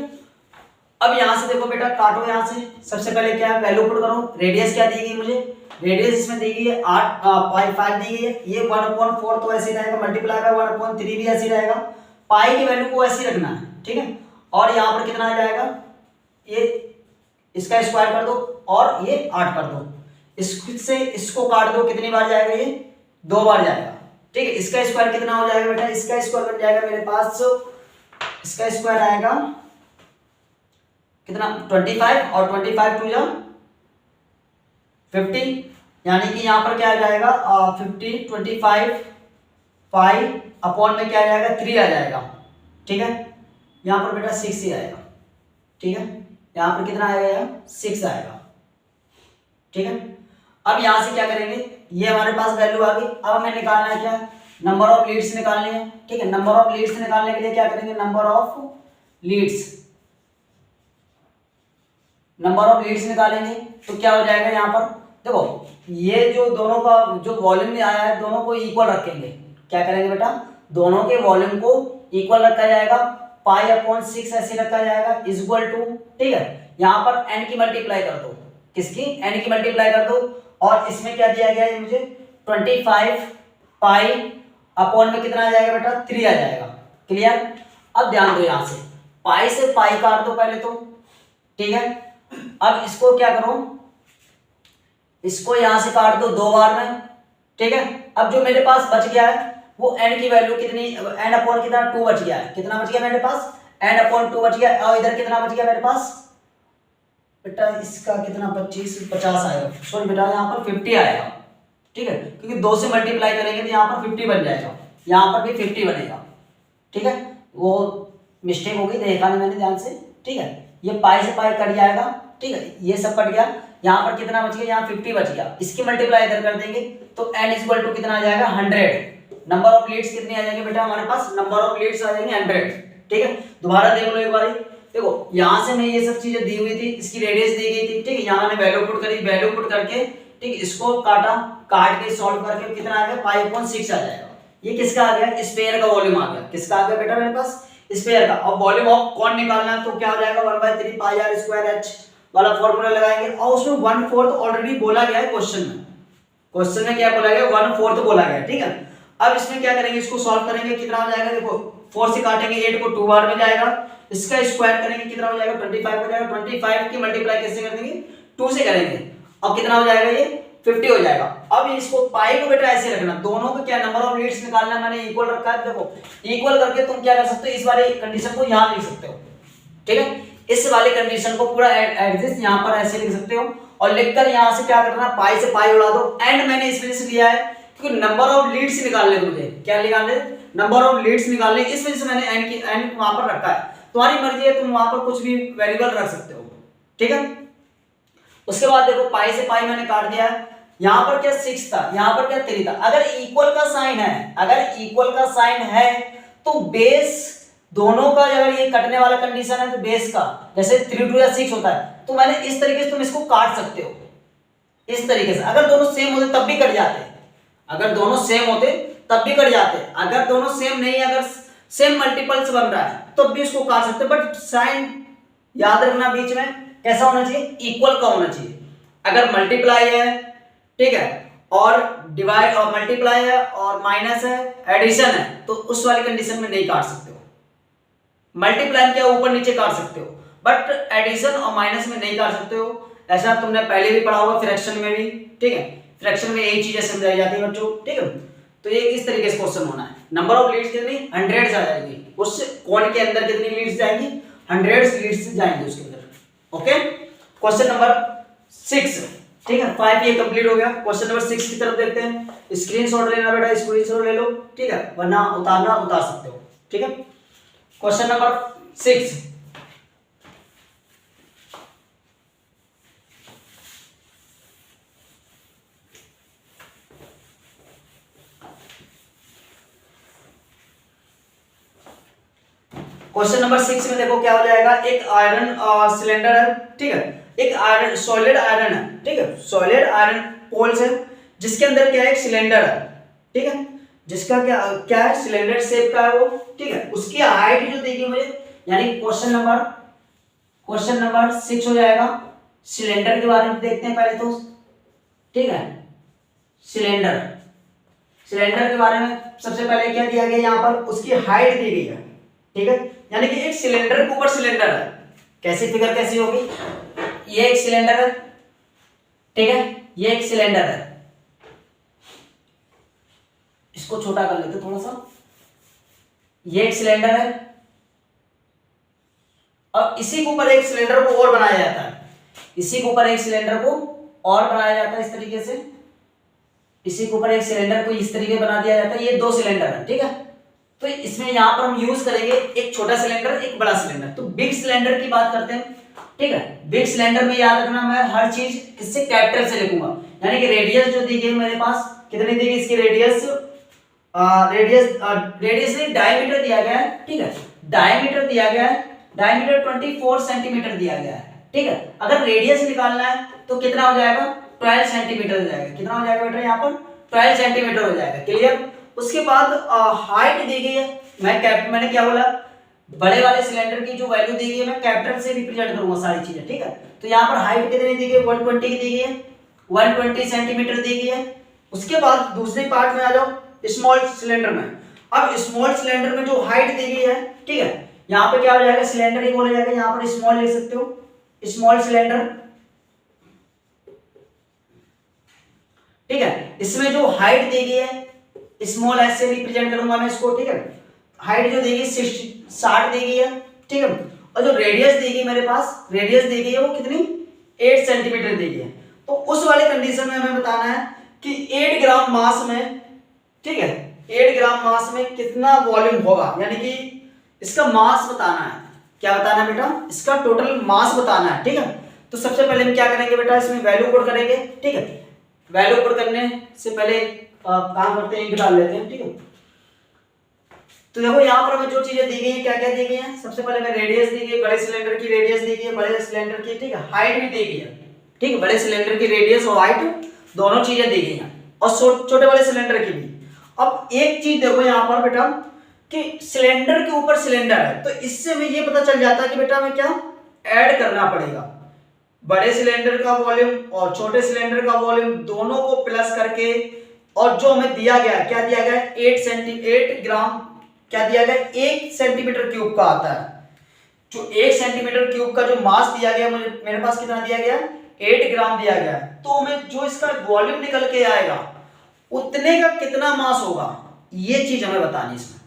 अब यहां से देखो बेटा, काटो यहां से। सबसे पहले क्या है? वैल्यू पुट करो। रेडियस क्या दी गई मुझे? रेडियस इसमें दी गई है 8.5 दी गई है। ये 1/4 तो ऐसे रहेगा, मल्टीप्लाई बाय 1/3 भी ऐसे रहेगा। पाई की वैल्यू को ऐसे रखना है। ठीक है, और यहां पर कितना आ जाएगा? ये इसका स्क्वायर कर दो और ये 8 कर दो। इससे इसको काट दो, कितनी बार जाएगा? ये 2 बार जाएगा। ठीक है, इसका स्क्वायर कितना हो जाएगा बेटा? इसका स्क्वायर बन जाएगा मेरे पास, इसका स्क्वायर आएगा कितना? 25 और 25 टू जा 50, यानी कि यहां पर क्या आ जाएगा? 50 25 5 अपॉन में क्या आ जाएगा? 3 आ जाएगा। ठीक है, यहां पर बेटा 6 ही आएगा। ठीक है, यहां पर कितना आएगा? 6 आएगा। ठीक है, अब यहां से क्या करेंगे? ये हमारे पास वैल्यू आ गई। अब हमें निकालना है क्या? नंबर ऑफ लीड्स निकालनी है। ठीक है, नंबर ऑफ लीड्स निकालने के लिए क्या करेंगे? Number of leads, number of leads निकालेंगे तो क्या हो जाएगा? यहाँ पर देखो, ये जो दोनों का जो वॉल्यूम में आया है दोनों को इक्वल रखेंगे। क्या करेंगे बेटा? दोनों के वॉल्यूम को इक्वल रखा जाएगा। पाई अपॉन 6 ऐसे रखा जाएगा इज इक्वल टू, ठीक है, यहाँ पर एन की मल्टीप्लाई कर दो। किसकी? एन की मल्टीप्लाई कर दो। और इसमें क्या दिया गया है मुझे? 25 पाई अपॉन में कितना आ जाएगा बेटा? 3 आ जाएगा। क्लियर? अब ध्यान दो, यहां से पाई से पाई काट दो पहले तो। ठीक है, अब इसको क्या करो? इसको यहां से काट दो 2 बार में। ठीक है, अब जो मेरे पास बच गया है वो n की वैल्यू कितनी? n अपॉन कितना? 2 बच गया है। कितना बच गया मेरे पास? n अपॉन 2 बच गया। और इधर कितना बच गया मेरे पास बेटा? इसका कितना? 50 आएगा। सॉरी बेटा, यहाँ पर 50 आएगा। ठीक है, क्योंकि 2 से मल्टीप्लाई करेंगे तो यहाँ पर 50 बन जाएगा, यहाँ पर भी 50 बनेगा। ठीक है, वो मिस्टेक हो गई, देखा नहीं मैंने ध्यान से। ठीक है, ये पाई से पाई कट जाएगा। ठीक है, ये सब कट गया। यहाँ पर कितना बच गया? यहाँ 50 बच गया। इसकी मल्टीप्लाई इधर कर देंगे तो n इक्वल टू कितना आ जाएगा? 100। नंबर ऑफ लीड्स कितनी आ जाएंगे बेटा हमारे पास? नंबर ऑफ लीड्स आ जाएंगे 100। ठीक है, दोबारा देख लो एक बार। देखो यहां से मैं ये सब चीजें दी हुई थी, इसकी रेडियस दी गई थी। ठीक है, यहाँ मैंने वैल्यू पुट करी, वैल्यू पुट करके ठीक इसको काटा, काट के सॉल्व करके कितना आ गया? पाई अपॉन 6 आ जाएगा। ये किसका आ गया? स्फीयर का वॉल्यूम आ गया। किसका आ गया बेटा मेरे पास? स्फीयर का। और वॉल्यूम ऑफ कोण निकालना है तो क्या हो जाएगा? 1/3 पाई आर स्क्वायर एच। वाला फॉर्मूला लगाएंगे और उसमें 1/4 ऑलरेडी बोला गया है क्वेश्चन में क्या बोला गया 1/4 बोला गया, ठीक है। अब इसमें क्या करेंगे, इसको सॉल्व करेंगे, कितना हो जाएगा, देखो 4 से काटेंगे 8 को 2 बार में जाएगा, इसका स्क्वायर करेंगे कितना हो जाएगा 25 हो जाएगा, 25 की मल्टीप्लाई कैसे कर देंगे 2 से करेंगे और कितना हो जाएगा ये 50 हो जाएगा। अब इसको पाई को बेटा ऐसे रखना, दोनों को क्या नंबर ऑफ लीड्स निकालना, मैंने इक्वल रखा है, देखो इक्वल करके तुम क्या कर सकते हो, इस वाले कंडीशन को यहां लिख सकते हो, ठीक है। इस वाले कंडीशन को पूरा एडजस्ट यहां पर ऐसे लिख सकते हो और लिखकर यहां से क्या करना, पाई से पाई उड़ा दो। एंड मैंने इस वजह से लिया है क्योंकि नंबर ऑफ लीड्स निकालने मुझे क्या निकालने, नंबर ऑफ लीड्स निकालने, इस वजह से मैंने एंड वहां पर रखा है। तुम्हारी मर्जी है, तुम वहां पर कुछ भी वेरिएबल रख सकते हो, ठीक है। उसके बाद देखो पाई से पाई मैंने काट दिया, यहां पर क्या 6 था, यहां पर क्या 3 था। अगर इक्वल का साइन है, अगर इक्वल का साइन है तो बेस दोनों का, अगर ये कटने वाला कंडीशन है तो बेस का जैसे 3 2 या 6 होता है, तो मैंने इस तरीके से तुम इसको काट सकते हो, इस तरीके से। अगर दोनों सेम होते तब भी कट जाते, अगर दोनों सेम होते तब भी कट जाते, अगर दोनों सेम नहीं, अगर सेम मल्टीपल्स बन रहा है तो भी उसको काट सकते, बट साइन याद रखना बीच में कैसा होना चाहिए, इक्वल का होना चाहिए। अगर मल्टीप्लाई है, ठीक है, और डिवाइड और मल्टीप्लाई है और माइनस है, एडिशन है, तो उस वाली कंडीशन में नहीं काट सकते हो। मल्टीप्लाई क्या ऊपर नीचे काट सकते हो, बट एडिशन और माइनस में नहीं काट सकते हो। ऐसा तुमने पहले भी पढ़ा होगा फ्रैक्शन में भी, ठीक है, फ्रैक्शन में यही चीजें समझाई जाती है बच्चों, ठीक है। तो ये इस तरीके से क्वेश्चन होना है। नंबर ऑफ लीड्स कितनी 100 आ जाएगी, उस कोण के अंदर कितनी लीड्स जाएंगी 100 लीड्स जाएंगी उसके अंदर। ओके, क्वेश्चन नंबर 6, ठीक है, 5 ये कंप्लीट हो गया। क्वेश्चन नंबर 6 की तरफ देखते हैं। स्क्रीनशॉट लेना बेटा, स्क्रीनशॉट ले लो, ठीक है, वरना उतारना उतार सकते हो, ठीक है। क्वेश्चन नंबर 6, क्वेश्चन नंबर 6 में देखो क्या हो जाएगा, एक आयरन सिलेंडर है, ठीक है, एक आयरन सॉलिड आयरन है, ठीक है, सॉलिड आयरन पोल्स है, जिसके अंदर क्या है एक सिलेंडर है, ठीक है, जिसका क्या क्या है सिलेंडर शेप का है वो, ठीक है। उसकी हाइट जो देगी मुझे, यानी क्वेश्चन नंबर 6 हो जाएगा। सिलेंडर के बारे में देखते हैं पहले तो, ठीक है, सिलेंडर के बारे में सबसे पहले क्या दिया गया, यहाँ पर उसकी हाइट दी गई है, ठीक है, यानी कि एक सिलेंडर के ऊपर सिलेंडर है। कैसी फिगर कैसी होगी, ये एक सिलेंडर है, ठीक है, ये एक सिलेंडर है, इसको छोटा कर लेते थोड़ा सा, ये एक सिलेंडर है और इसी के ऊपर एक सिलेंडर को और बनाया जाता है, इसी के ऊपर एक सिलेंडर को और बनाया जाता है इस तरीके से, इसी के ऊपर एक सिलेंडर को इस तरीके बना दिया जाता है। ये 2 सिलेंडर है, ठीक है। तो इसमें यहां पर हम यूज करेंगे एक छोटा सिलेंडर एक बड़ा सिलेंडर। तो बिग सिलेंडर की बात करते हैं, ठीक है। बिग सिलेंडर में याद रखना मैं हर चीज किससे कैपिटल से लिखूंगा, यानी कि रेडियस जो दी गई मेरे पास कितनी दी गई, इसकी रेडियस नहीं डायमीटर दिया गया है, ठीक है, डायमीटर दिया गया है, डायमीटर 24 सेंटीमीटर दिया गया है, ठीक है। अगर रेडियस निकालना है तो कितना हो जाएगा 12 सेंटीमीटर हो जाएगा, कितना हो जाएगा बेटा यहाँ पर 12 सेंटीमीटर हो जाएगा, क्लियर। उसके बाद हाइट दी गई है, मैंने क्या बोला, बड़े वाले सिलेंडर की जो वैल्यू दी गई है मैं कैपिटल से रिप्रेजेंट करूंगा सारी चीजें, ठीक है। तो यहाँ पर हाइट कितनी दी गई 120 की दी गई है, 120 सेंटीमीटर दी गई है। उसके बाद दूसरे पार्ट में आ जाओ, स्मॉल सिलेंडर में। अब स्मॉल सिलेंडर में जो हाइट दी गई है, ठीक है, यहाँ पे क्या हो जाएगा सिलेंडर ही बोला जाएगा, यहाँ पर स्मॉल लिख सकते हो, स्मॉल सिलेंडर, ठीक है। इसमें जो हाइट दी गई है स्मॉल एस से रिप्रेजेंट करूंगा मैं इसको, ठीक है। हाइट जो दी गई 60 दी गई है, ठीक है। और जो रेडियस दी गई मेरे पास, रेडियस दी गई है वो कितनी 8 सेंटीमीटर दी गई है। तो उस वाले कंडीशन में हमें बताना है कि 8 ग्राम मास में, ठीक है, 8 ग्राम मास में कितना वॉल्यूम होगा, यानी कि इसका मास बताना है। क्या बताना है बेटा, इसका टोटल मास बताना है, ठीक है। तो सबसे पहले हम क्या करेंगे बेटा, इसमें वैल्यू पुट करेंगे, ठीक है। वैल्यू पुट करने से पहले काम करते हैं, इंक डाल लेते हैं, ठीक है। तो देखो यहाँ पर हमें जो चीजें दी गई है, क्या क्या दी गई है, सबसे पहले मैं रेडियस दी गई, बड़े सिलेंडर की रेडियस दी गई है, बड़े सिलेंडर की, ठीक है, हाइट भी दी गई है, ठीक है, बड़े सिलेंडर की रेडियस और हाइट दोनों चीजें दी गई हैं, और छोटे वाले सिलेंडर की भी। अब एक चीज देखो यहाँ पर बेटा कि सिलेंडर के ऊपर सिलेंडर है, तो इससे हमें ये पता चल जाता है कि बेटा हमें क्या ऐड करना पड़ेगा, बड़े सिलेंडर का वॉल्यूम और छोटे सिलेंडर का वॉल्यूम दोनों को प्लस करके, और जो हमें दिया गया क्या दिया गया 8 ग्राम, क्या दिया गया 1 सेंटीमीटर क्यूब का आता है। जो 1 सेंटीमीटर क्यूब का जो मास दिया गया मुझे, मेरे पास कितना दिया गया 8 ग्राम दिया गया है। तो हमें जो इसका वॉल्यूम निकल के आएगा उतने का कितना मास होगा, ये चीज हमें बतानी इसमें।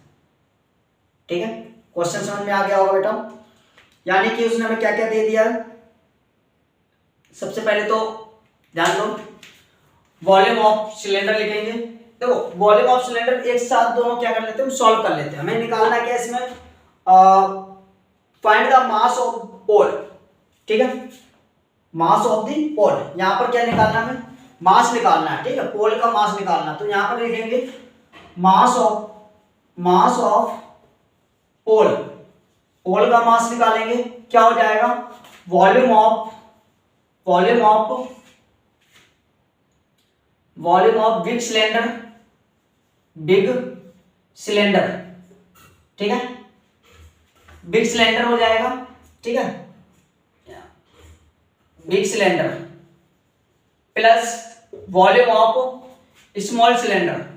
ठीक है, क्वेश्चन समझ में आ गया होगा बेटा। यानी कि उसने हमें क्या क्या दे दिया। सबसे पहले तो ध्यान दो, वॉल्यूम ऑफ सिलेंडर लिखेंगे। देखो वॉल्यूम ऑफ सिलेंडर एक साथ दोनों क्या कर लेते हैं, हम सॉल्व कर लेते हैं। हमें निकालना क्या है इसमें, फाइंड द मास ऑफ पोल। ठीक है, मास ऑफ द पोल, यहां पर क्या निकालना है, मास निकालना है। ठीक है, पोल का मास निकालना, तो यहां पर लिखेंगे मास ऑफ पोल। पोल का मास निकालेंगे, क्या हो जाएगा वॉल्यूम ऑफ बिग सिलेंडर। ठीक है, बिग सिलेंडर हो जाएगा। ठीक है, big cylinder plus volume of small cylinder.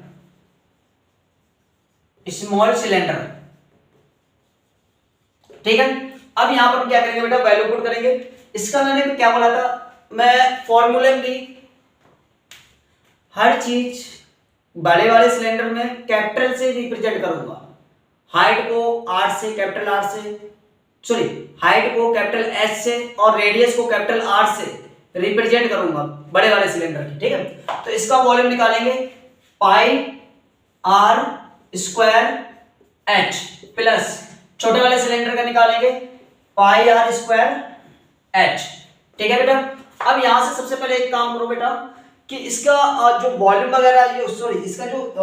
ठीक है, अब यहां पर क्या करेंगे बेटा, वैल्यू पुट करेंगे। इसका मैंने क्या बोला था, मैं फॉर्मूले में हर चीज बड़े वाले सिलेंडर में कैपिटल से रिप्रेजेंट करूंगा। हाइट को आर से, कैपिटल आर से, सॉरी हाइट को कैपिटल एस से और रेडियस को कैपिटल आर से रिप्रेजेंट करूंगा बड़े वाले सिलेंडर की। ठीक है, तो इसका वॉल्यूम निकालेंगे पाई आर स्क्वायर एच प्लस छोटे वाले सिलेंडर का निकालेंगे पाई आर स्क्वायर एच। ठीक है बेटा, अब यहां से सबसे पहले एक काम करो बेटा कि इसका जो वॉल्यूम वगैरह, सॉरी इसका जो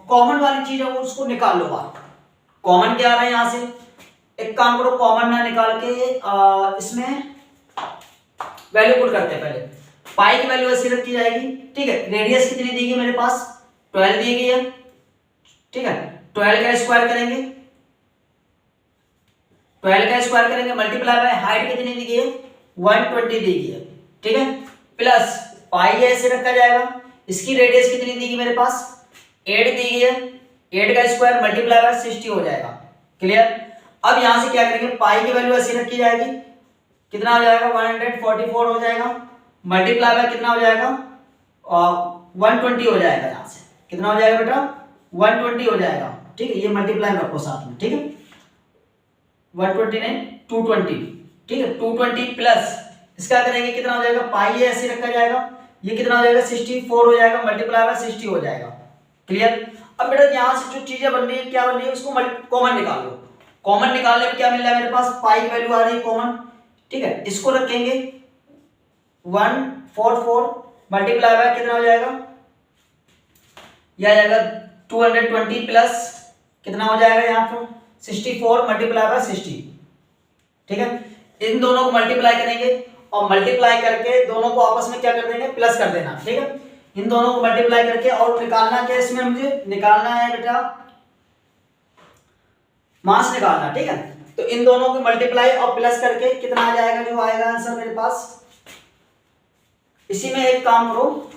कॉमन वाली चीज है वो उसको निकाल लो बाहर। कॉमन क्या आ रहा है यहां से, एक काम करो कॉमन ना निकाल के इसमें वैल्यू पुट करते हैं। पहले पाई की वैल्यू ऐसे रखी जाएगी। ठीक है, रेडियस कितनी दी गई मेरे पास 12 दी गई है। ठीक है, 12 का स्क्वायर करेंगे, 12 का स्क्वायर करेंगे मल्टीप्लाई बाय हाइट कितनी दी गई है 120 दी गई है। ठीक है, प्लस पाई ऐसे रखा जाएगा। इसकी रेडियस कितनी दी गई मेरे पास 8 दी गई है, 8 का स्क्वायर मल्टीप्लाई बाय 60 हो जाएगा। क्लियर, अब यहां से क्या करेंगे, पाई की वैल्यू ऐसे रखी जाएगी, कितना हो जाएगा 144 हो जाएगा, मल्टीप्लाई बाय कितना हो जाएगा 120 हो जाएगा। यहां से कितना हो जाएगा बेटा 120 हो जाएगा। ठीक है, ये मल्टीप्लाई में रखो साथ में। ठीक है, 120 नहीं 220। ठीक है, 220 प्लस इसका करेंगे कितना हो जाएगा, पाई ऐसे रखा जाएगा, ये कितना हो जाएगा 64 हो जाएगा, मल्टीप्लाई बाय 60 हो जाएगा। क्लियर, अब बेटा यहां से जो चीजें बन रही है क्या बन रही है, उसको कॉमन निकाल लो। कॉमन निकालने में क्या मिल रहा है मेरे पास, पाई की वैल्यू आ रही है कॉमन। ठीक है, इसको रखेंगे 144 मल्टीप्लाई बाय कितना हो जाएगा, यह आ जाएगा 220 प्लस कितना हो जाएगा यहाँ पर 64 मल्टीप्लाई बाय 60। ठीक है, इन दोनों को मल्टीप्लाई करेंगे और मल्टीप्लाई करके दोनों को आपस में क्या कर देंगे, प्लस कर देना। ठीक है, इन दोनों को मल्टीप्लाई करके, और निकालना क्या इसमें, मुझे निकालना है बेटा मास निकालना। ठीक है, तो इन दोनों को मल्टीप्लाई और प्लस करके कितना आ जाएगा, जो आएगा आंसर मेरे पास। इसी में एक काम करो,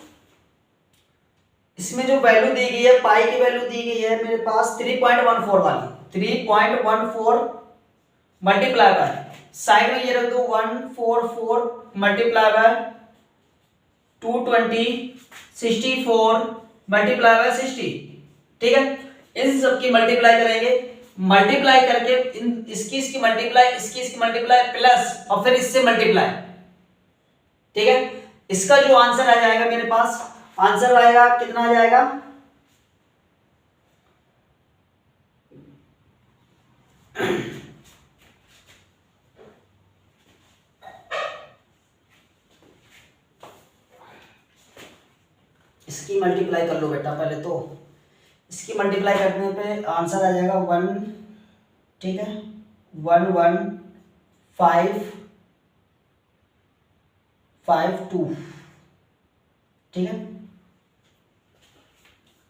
इसमें जो वैल्यू दी गई है, पाई की वैल्यू दी गई है मेरे पास 3.14 वाली, 3.14 मल्टीप्लाई बाय, साइड में ये रख दो 144 मल्टीप्लाई बाय 220 64 मल्टीप्लाई बाय 60। ठीक है, इन सब की मल्टीप्लाई करेंगे, मल्टीप्लाई करके इसकी मल्टीप्लाई, इसकी मल्टीप्लाई प्लस और फिर इससे मल्टीप्लाई। ठीक है, इसका जो आंसर आ जाएगा मेरे पास, आंसर आएगा कितना आ जाएगा, इसकी मल्टीप्लाई कर लो बेटा पहले तो, इसकी मल्टीप्लाई करने पे आंसर आ जाएगा 1, ठीक है 11552। ठीक है,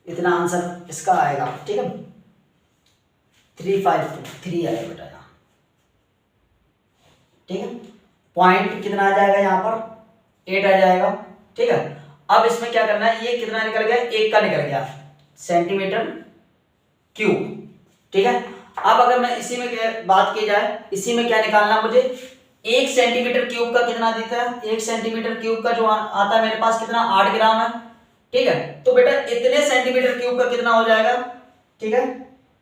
इतना आंसर इसका आएगा। ठीक है, 352 आएगा बेटा यहाँ। ठीक है, पॉइंट कितना आ जाएगा यहाँ पर 8 आ जाएगा। ठीक है, अब इसमें क्या करना है, ये कितना निकल गया, 1 का निकल गया सेंटीमीटर क्यूब। ठीक है, अब अगर मैं इसी में बात की जाए, इसी में क्या निकालना मुझे, 1 सेंटीमीटर क्यूब का कितना देता है, 1 सेंटीमीटर क्यूब का जो आता है मेरे पास कितना 8 ग्राम है। ठीक है, तो बेटा इतने सेंटीमीटर क्यूब का कितना हो जाएगा, ठीक है,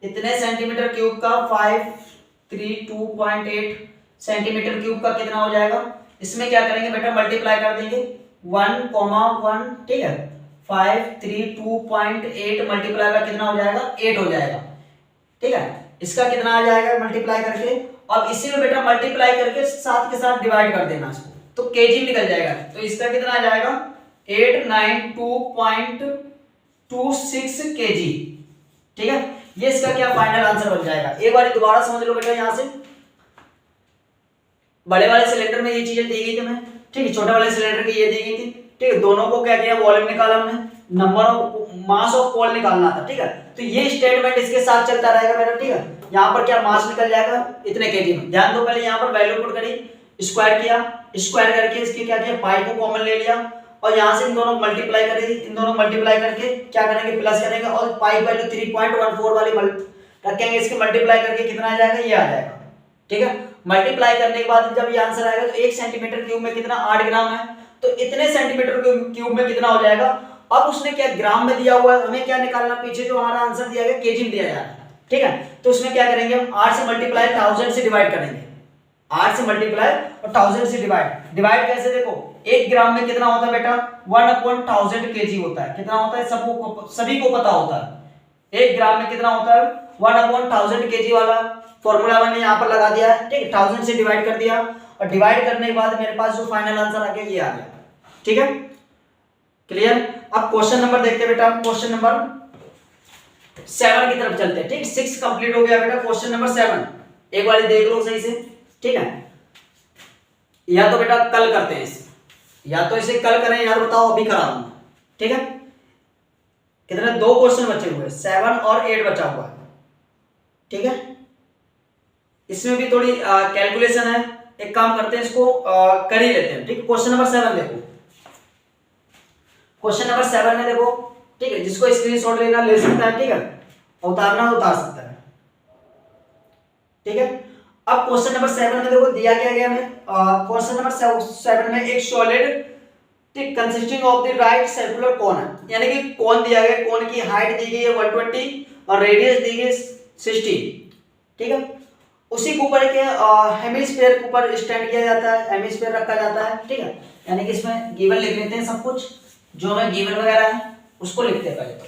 इतने सेंटीमीटर क्यूब का 532.8 सेंटीमीटर क्यूब का कितना हो जाएगा। इसमें क्या करेंगे बेटा, मल्टीप्लाई कर देंगे 1,1, ठीक है, 532.8 मल्टीप्लाई का कितना हो जाएगा 8 हो जाएगा। ठीक है, इसका कितना आ जाएगा मल्टीप्लाई करके, अब इसी में बेटा मल्टीप्लाई करके साथ के साथ डिवाइड कर देना इसको, तो केजी निकल जाएगा। तो इसका कितना आ जाएगा 892.26 केजी। ठीक है, ये इसका क्या फाइनल आंसर बन जाएगा। एक बार दोबारा समझ लो बेटा, यहां से बड़े वाले सिलेंडर में ये चीजें दी गई थी हमें, ठीक है, छोटे वाले सिलेंडर की ये दी गई थी। ठीक है, दोनों को क्या किया, वॉल्यूम निकाला हमने, नंबर ऑफ मास ऑफ पोल निकालना था। ठीक है, तो ये स्टेटमेंट इसके साथ चलता रहेगा मेरा। ठीक है, यहाँ पर क्या मास निकल जाएगा इतने केजी में, ध्यान दो, पहले यहाँ पर वैल्यू पुट करी, स्क्वायर किया, स्क्वायर करके इसके क्या किया, पाई को कॉमन ले लिया और यहाँ से इन दोनों मल्टीप्लाई करेंगे, इन दोनों मल्टीप्लाई करके क्या करेंगे, प्लस करेंगे और पाई वैल्यू 3.14 वाली रखेंगे, इसके मल्टीप्लाई करके कितना आ जाएगा, ये आ जाएगा। ठीक है, मल्टीप्लाई करने के बाद जब ये आंसर आएगा तो 1 सेंटीमीटर क्यूब में कितना 8 ग्राम है, तो इतने सेंटीमीटर क्यूब में कितना हो जाएगा। अब उसने क्या ग्राम में दिया हुआ है, हमें क्या निकालना, पीछे जो हमारा आंसर दिया गया केजी में दिया जा रहा है। ठीक है, तो उसमें क्या करेंगे हम 8 से मल्टीप्लाई 1000 से डिवाइड करेंगे, 8 से मल्टीप्लाई और 1000 से डिवाइड कैसे, देखो 1 ग्राम में कितना होता है बेटा 1/1000 केजी होता है। कितना होता है, सबको सभी को पता होता है 1 ग्राम में कितना होता है 1/1000 केजी वाला फॉर्मूला मैंने यहाँ पर लगा दिया है। ठीक है, 1000 से डिवाइड कर दिया और डिवाइड करने के बाद मेरे पास जो फाइनल आंसर आ गया ये आ गया। ठीक है, क्लियर। अब क्वेश्चन नंबर देखते हैं बेटा, क्वेश्चन नंबर 7 की तरफ चलते हैं। ठीक, 6 कंप्लीट हो गया बेटा, क्वेश्चन नंबर 7 एक बार देख लो सही से। ठीक है, या तो बेटा कल करते हैं इसे, या तो इसे कल करें, यार बताओ अभी करा दूंगा। ठीक है, कितने 2 क्वेश्चन बचे हुए, 7 और 8 बचा हुआ है। ठीक है, इसमें भी थोड़ी कैलकुलेशन है, एक काम करते हैं इसको कर ही लेते हैं। ठीक, क्वेश्चन नंबर 7 देखो, क्वेश्चन नंबर 7 में देखो, ठीक है, जिसको स्क्रीनशॉट लेना ले सकता है, ठीक है, उतारना उतार सकता है। ठीक है, अब क्वेश्चन नंबर 7 में देखो दिया क्या गया हमें, क्वेश्चन नंबर 7 में एक सॉलिड ठीक consisting of the right circular cone है, यानी कि कोन दिया गया, कोन की हाइट दी गई है 120 और रेडियस दी गई 60। ठीक है, उसी के ऊपर के हेमिस्फीयर के ऊपर स्टैंड किया जाता है, हेमिस्फीयर रखा जाता है। ठीक है, यानी कि इसमें गिवन लिख लेते हैं, सब कुछ जो हमें गिवन वगैरह है उसको लिखते हैं पहले तो।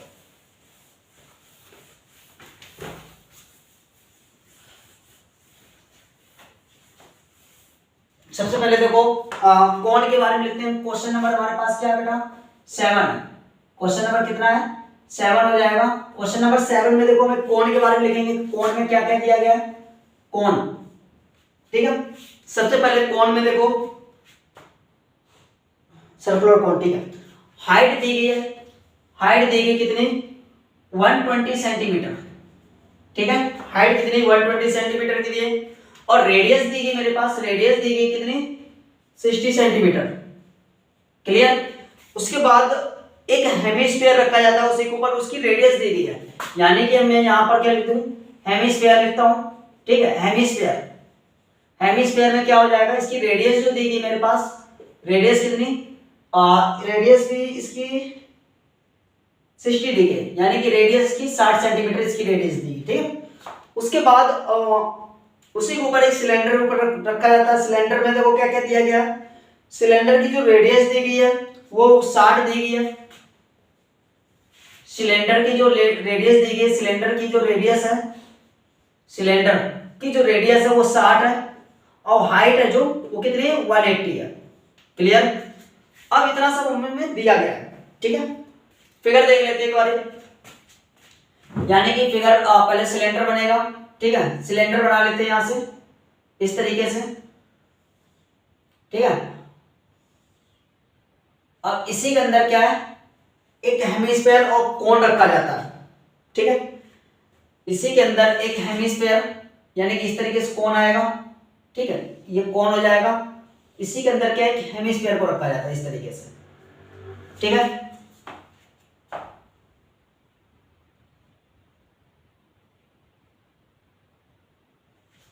सबसे पहले देखो कोण के बारे में लिखते हैं। क्वेश्चन नंबर हमारे पास क्या है बेटा 7 है, क्वेश्चन नंबर कितना है 7 हो जाएगा। क्वेश्चन नंबर 7 में देखो हमें कोण के बारे में लिखेंगे, कोण में क्या क्या दिया गया है, कोण। ठीक है, सबसे पहले कोण में देखो सर्कुलर कोण। ठीक है, हाइट दी गई है, हाइट दी गई कितनी 120 सेंटीमीटर। ठीक है, हाइट कितनी 120 सेंटीमीटर की दी है और रेडियस दी गई मेरे पास, रेडियस दी गई कितनी 60 सेंटीमीटर। क्लियर। उसके बाद एक हेमिस्फीयर रखा जाता है उसी के ऊपर, उसकी रेडियस दी गई है, यानी कि मैं यहां पर क्या लिख दूं हेमिस्फीयर लिखता हूं। ठीक है, हेमिस्फीयर, हेमिस्फीयर में क्या हो जाएगा, इसकी रेडियस जो दी गई मेरे पास, रेडियस कितनी रेडियस भी इसकी 60 दी गई, यानी कि रेडियस की 60 सेंटीमीटर इसकी रेडियस दी गई। ठीक है, उसके बाद उसी के ऊपर एक सिलेंडर ऊपर रखा जाता है। सिलेंडर में देखो क्या क्या दिया गया, सिलेंडर की जो रेडियस दी गई है वो 60 दी गई है। सिलेंडर की जो रेडियस दी गई है, सिलेंडर की जो रेडियस है, सिलेंडर की जो रेडियस है वो 60 है और हाइट है जो वो कितनी है 180 है। क्लियर। अब इतना सब में दिया गया है। ठीक है, फिगर देख लेते हैं एक बार, यानी कि फिगर पहले सिलेंडर बनेगा। ठीक है, सिलेंडर बना लेते हैं यहां से इस तरीके से। ठीक है, अब इसी के अंदर क्या है एक हेमिस्फीयर और कोण रखा जाता है। ठीक है, इसी के अंदर एक हेमिस्फीयर यानी कि इस तरीके से कोण आएगा। ठीक है, ये कोण हो जाएगा, इसी के अंदर क्या है कि हेमिस्फीयर को रखा जाता है इस तरीके से, ठीक है।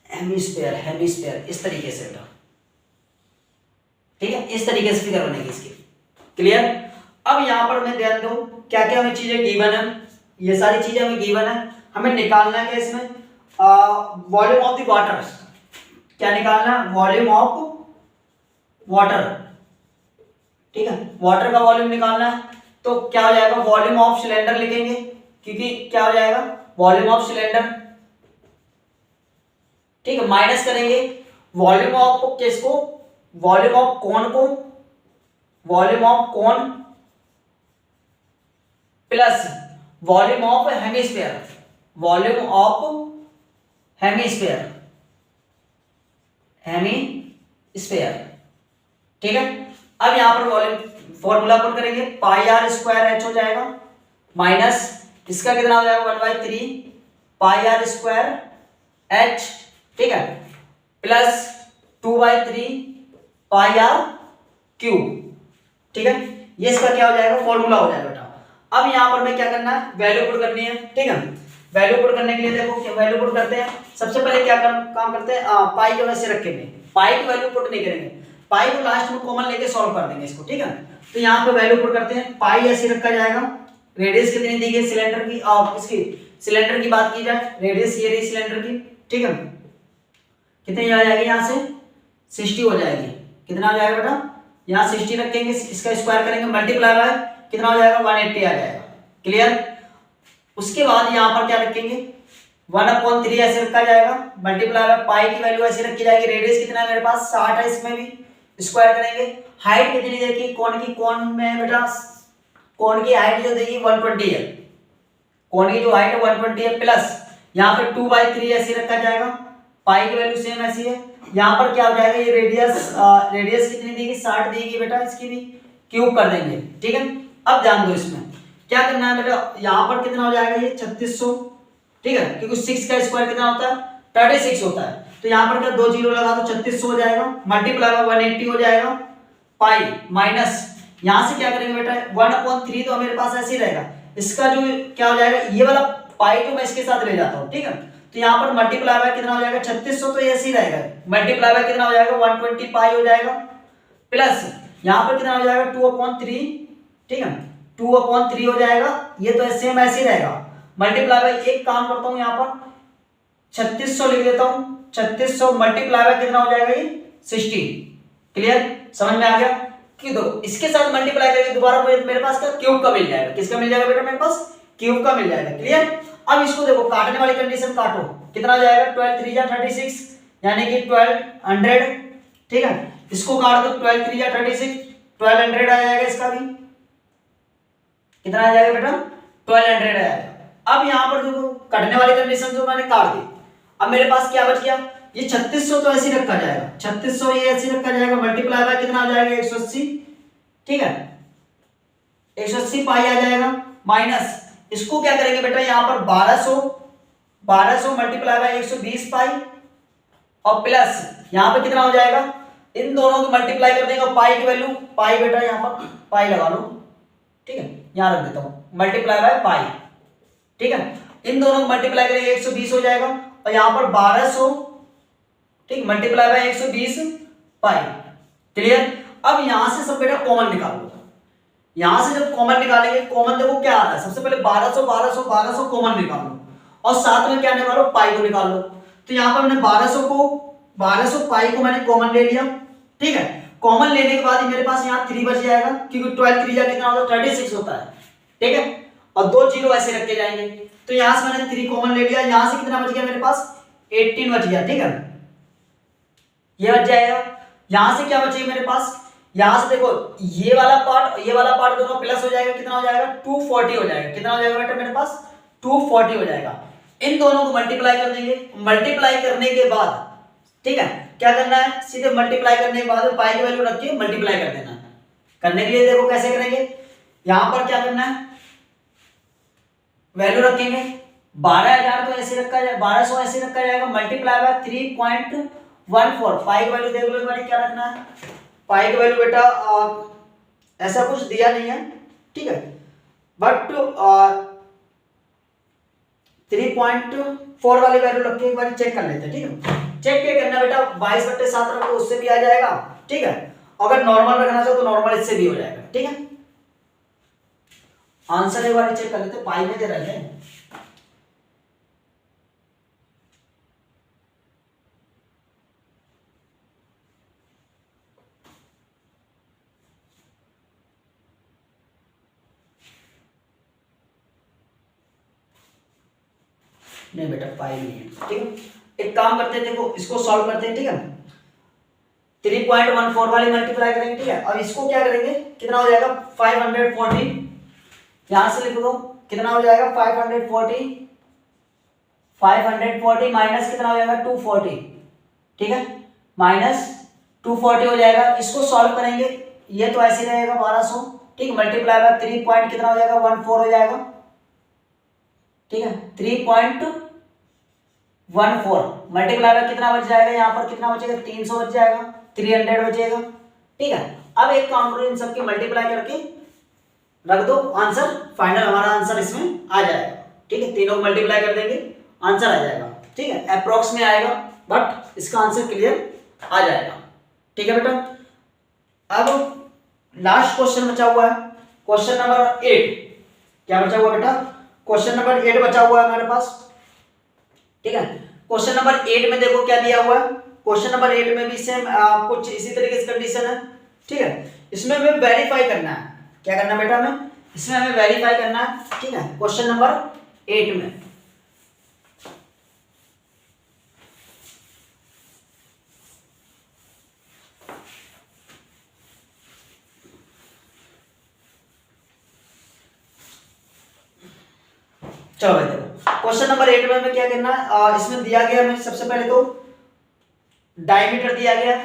हेमिस्फीयर, हेमिस्फीयर इस तरीके से बेटा, ठीक है, इस तरीके से फिगर बनेगी इसकी, क्लियर। अब यहां पर मैं ध्यान दो क्या क्या हमें चीजें गिवन है, ये सारी चीजें हमें गिवन है, हमें निकालना है इसमें वॉल्यूम ऑफ द वाटर, क्या निकालना, वॉल्यूम ऑफ वाटर, ठीक है, वाटर का वॉल्यूम निकालना है। तो क्या हो जाएगा, वॉल्यूम ऑफ सिलेंडर लिखेंगे, क्योंकि क्या हो जाएगा, वॉल्यूम ऑफ सिलेंडर, ठीक है, माइनस करेंगे वॉल्यूम ऑफ किसको, वॉल्यूम ऑफ कोन को, volume of cone plus volume of hemisphere, volume of hemisphere, hemisphere, ठीक है। अब यहां पर वॉल्यूम फॉर्मूला पुट करेंगे, पाई आर स्क्वायर एच हो जाएगा माइनस इसका कितना हो जाएगा 1/3 पाई आर स्क्वायर एच, ठीक है, प्लस 2/3 पाई आर क्यूब, ठीक है। ये इसका क्या हो जाएगा, फॉर्मूला हो जाएगा बेटा। अब यहां पर मैं क्या करना है, वैल्यू पुट करनी है, ठीक है। वैल्यू पुट करने के लिए देखो क्या वैल्यू पुट करते हैं, सबसे पहले क्या काम करते हैं, पाई को वैसे रखेंगे, पाई की वैल्यू पुट नहीं करेंगे, पाई को लास्ट में कॉमन लेके सॉल्व कर देंगे इसको, ठीक है। तो यहाँ पे वैल्यू पुट करते हैं, पाई ऐसे रखा जाएगा, रेडियस कितनी दी गई सिलेंडर की, इसकी सिलेंडर की बात की जाए, रेडियस ये रही सिलेंडर की, ठीक है, कितनी आ जाएगी यहाँ से 60 हो जाएगी, कितना हो जाएगा बेटा, यहाँ 60 रखेंगे, इसका स्क्वायर करेंगे मल्टीप्लाई बाय कितना हो जाएगा 180 आ जाएगा, क्लियर। उसके बाद यहाँ पर क्या रखेंगे 1/3 ऐसे रखा जाएगा, मल्टीप्लाई बाय पाई की वैल्यू ऐसे रखी जाएगी, रेडियस कितना है मेरे पास 60 है, इसमें भी स्क्वायर करेंगे, हाइट कितनी देखिए कोण की, कोण में बेटा कोण की हाइट जो देखिए 120 है, कोण की जो हाइट है 120 है, प्लस यहाँ पे 2/3 ऐसे रखा जाएगा, पाई की वैल्यू सेम ऐसी है, यहाँ पर क्या हो जाएगा ये रेडियस, रेडियस कितनी देगी 60 देगी बेटा, इसकी भी क्यूब कर देंगे, ठीक है। अब ध्यान दो इसमें क्या करना है बेटा, यहाँ पर कितना हो जाएगा ये 3600, ठीक है, क्योंकि 6 का स्क्वायर कितना होता है 36 होता है, तो यहाँ पर क्या 2 जीरो लगा दो 3600 हो जाएगा, मल्टीप्लाई बाय 180 हो जाएगा, पाई माइनस यहाँ से क्या करेंगे बेटा 1/3 तो मेरे पास ऐसे ही रहेगा, इसका जो क्या हो जाएगा ये वाला पाई को मैं इसके साथ ले जाता हूँ, ठीक है। तो यहाँ पर मल्टीप्लाई बाय कितना हो जाएगा 3600, तो ऐसे ही रहेगा, मल्टीप्लाई बाय कितना हो जाएगा 120 पाई हो जाएगा, प्लस यहाँ पर कितना हो जाएगा 2/3, ठीक है, 2/3 हो जाएगा, ये तो सेम ऐसे ही रहेगा, मल्टीप्लाई बाय एक काम करता हूँ यहाँ पर 3600 लिख देता हूँ, 3600 मल्टीप्लाई बाय कितना हो जाएगा ये 60, क्लियर, समझ में आ गया। कि दो इसके साथ मल्टीप्लाई करके दोबारा मेरे पास क्या क्यूब का मिल जाएगा, किसका मिल जाएगा बेटा मेरे पास क्यूब का मिल जाएगा, क्लियर। अब इसको देखो काटने वाली कंडीशन काटो, कितना हो जाएगा 12 3 36 यानी कि 1200, ठीक है, इसको काट दो 12 3 36 1200 आ जाएगा, इसका भी कितना आ जाएगा बेटा 1200 आ जाएगा। अब यहाँ पर देखो कटने वाली कंडीशन जो मैंने काट दी, अब मेरे पास क्या बच गया, ये 3600 तो ऐसे रखा जाएगा, 3600 ये ऐसे रखा जाएगा, मल्टीप्लाई बाय कितना आ जाएगा 180, ठीक है, 180 पाई आ जाएगा, माइनस इसको क्या करेंगे बेटा यहाँ पर 1200 मल्टीप्लाई बाय 120 पाई, और प्लस यहाँ पे कितना हो जाएगा, इन दोनों को मल्टीप्लाई कर देंगे, पाई की वैल्यू पाई बेटा यहाँ पर पाई लगा लो, ठीक है, यहाँ रख देता हूँ मल्टीप्लाई बाय पाई, ठीक है, इन दोनों को मल्टीप्लाई करेंगे 120 हो जाएगा, और यहाँ पर 1200, ठीक, मल्टीप्लाई बाय 120 पाई, क्लियर। अब यहां से सब बेटा कॉमन निकाल लो, यहां से जब कॉमन निकालेंगे, कॉमन देखो क्या आ रहा है, सबसे पहले 1200 कॉमन निकाल लो, और साथ में क्या निकालो पाई को निकाल लो। तो यहाँ पर मैंने 1200 पाई को मैंने कॉमन ले लिया, ठीक है, कॉमन लेने के बाद मेरे पास यहाँ 3 बच जाएगा, क्योंकि 12 3 कितना होता है 36 होता है, ठीक है, और 2 जीरो ऐसे रखे जाएंगे, तो यहां से मैंने 3 कॉमन ले लिया, यहां से कितना बच गया मेरे पास 18 बच गया, ठीक है, ये बच जाएगा। यहां से क्या बचेगा मेरे पास, यहां से देखो ये वाला पार्ट दोनों प्लस हो जाएगा, कितना हो जाएगा 240 हो जाएगा, कितना हो जाएगा बेटा मेरे पास 240 हो जाएगा, इन दोनों को मल्टीप्लाई कर देंगे, मल्टीप्लाई करने के बाद, ठीक है, क्या करना है सीधे मल्टीप्लाई करने के बाद पाई की वैल्यू रख के मल्टीप्लाई कर देना है। करने के लिए देखो कैसे करेंगे, यहां पर क्या करना है वैल्यू रखेंगे 12000 तो ऐसे रखा जाए 1200 ऐसे रखा जाएगा, मल्टीप्लाई बाय 3.14 पाई की वैल्यू देख लो एक बार क्या रखना है पाई की वैल्यू बेटा ऐसा कुछ दिया नहीं है, ठीक है, बट 3.4 वाली वैल्यू रख के एक बार चेक कर लेते हैं, ठीक है। चेक क्या करना बेटा, 22/7 रखो, उससे भी आ जाएगा, ठीक है। अगर नॉर्मल रखना चाहो तो नॉर्मल इससे भी हो जाएगा, ठीक है। आंसर एक बार चेक कर लेते, पाई में दे रहे हैं। नहीं बेटा पाई नहीं है, ठीक है। एक काम करते हैं, देखो इसको सॉल्व करते हैं, ठीक है। 3.14 वाली मल्टीप्लाई करेंगे, ठीक है। अब इसको क्या करेंगे, कितना हो जाएगा 540, यहां से लिख दो कितना हो जाएगा 540 माइनस कितना हो जाएगा 240, ठीक है, माइनस 240 हो जाएगा। इसको सॉल्व करेंगे, ये तो ऐसे रहेगा 1200, ठीक है, मल्टीप्लाई बाय 3 पॉइंट कितना हो जाएगा 14 हो जाएगा, ठीक है। 3.14 मल्टीप्लाई बाय कितना बच जाएगा, यहाँ पर कितना बचेगा 300 बच जाएगा, 300 बचेगा, ठीक है। अब एक काम करो, इन सबकी मल्टीप्लाई करके रख दो, आंसर फाइनल हमारा आंसर इसमें आ जाएगा, ठीक है। तीनों मल्टीप्लाई कर देंगे, आंसर आ जाएगा, ठीक है। अप्रोक्स में आएगा बट इसका आंसर क्लियर आ जाएगा, ठीक है बेटा। अब लास्ट क्वेश्चन बचा हुआ है, क्वेश्चन नंबर 8। क्या बचा हुआ बेटा, क्वेश्चन नंबर 8 बचा हुआ है हमारे पास, ठीक है। क्वेश्चन नंबर 8 में देखो क्या दिया हुआ है, क्वेश्चन नंबर 8 में भी सेम कुछ इसी तरीके से कंडीशन है, ठीक है। इसमें हमें वेरीफाई करना है, क्या करना है बेटा, हमें इसमें हमें वेरीफाई करना है, ठीक है। क्वेश्चन नंबर 8 में चलो भाई देखो, क्वेश्चन नंबर 8 में हमें क्या करना है, इसमें दिया गया हमें सबसे पहले तो डायमीटर दिया गया,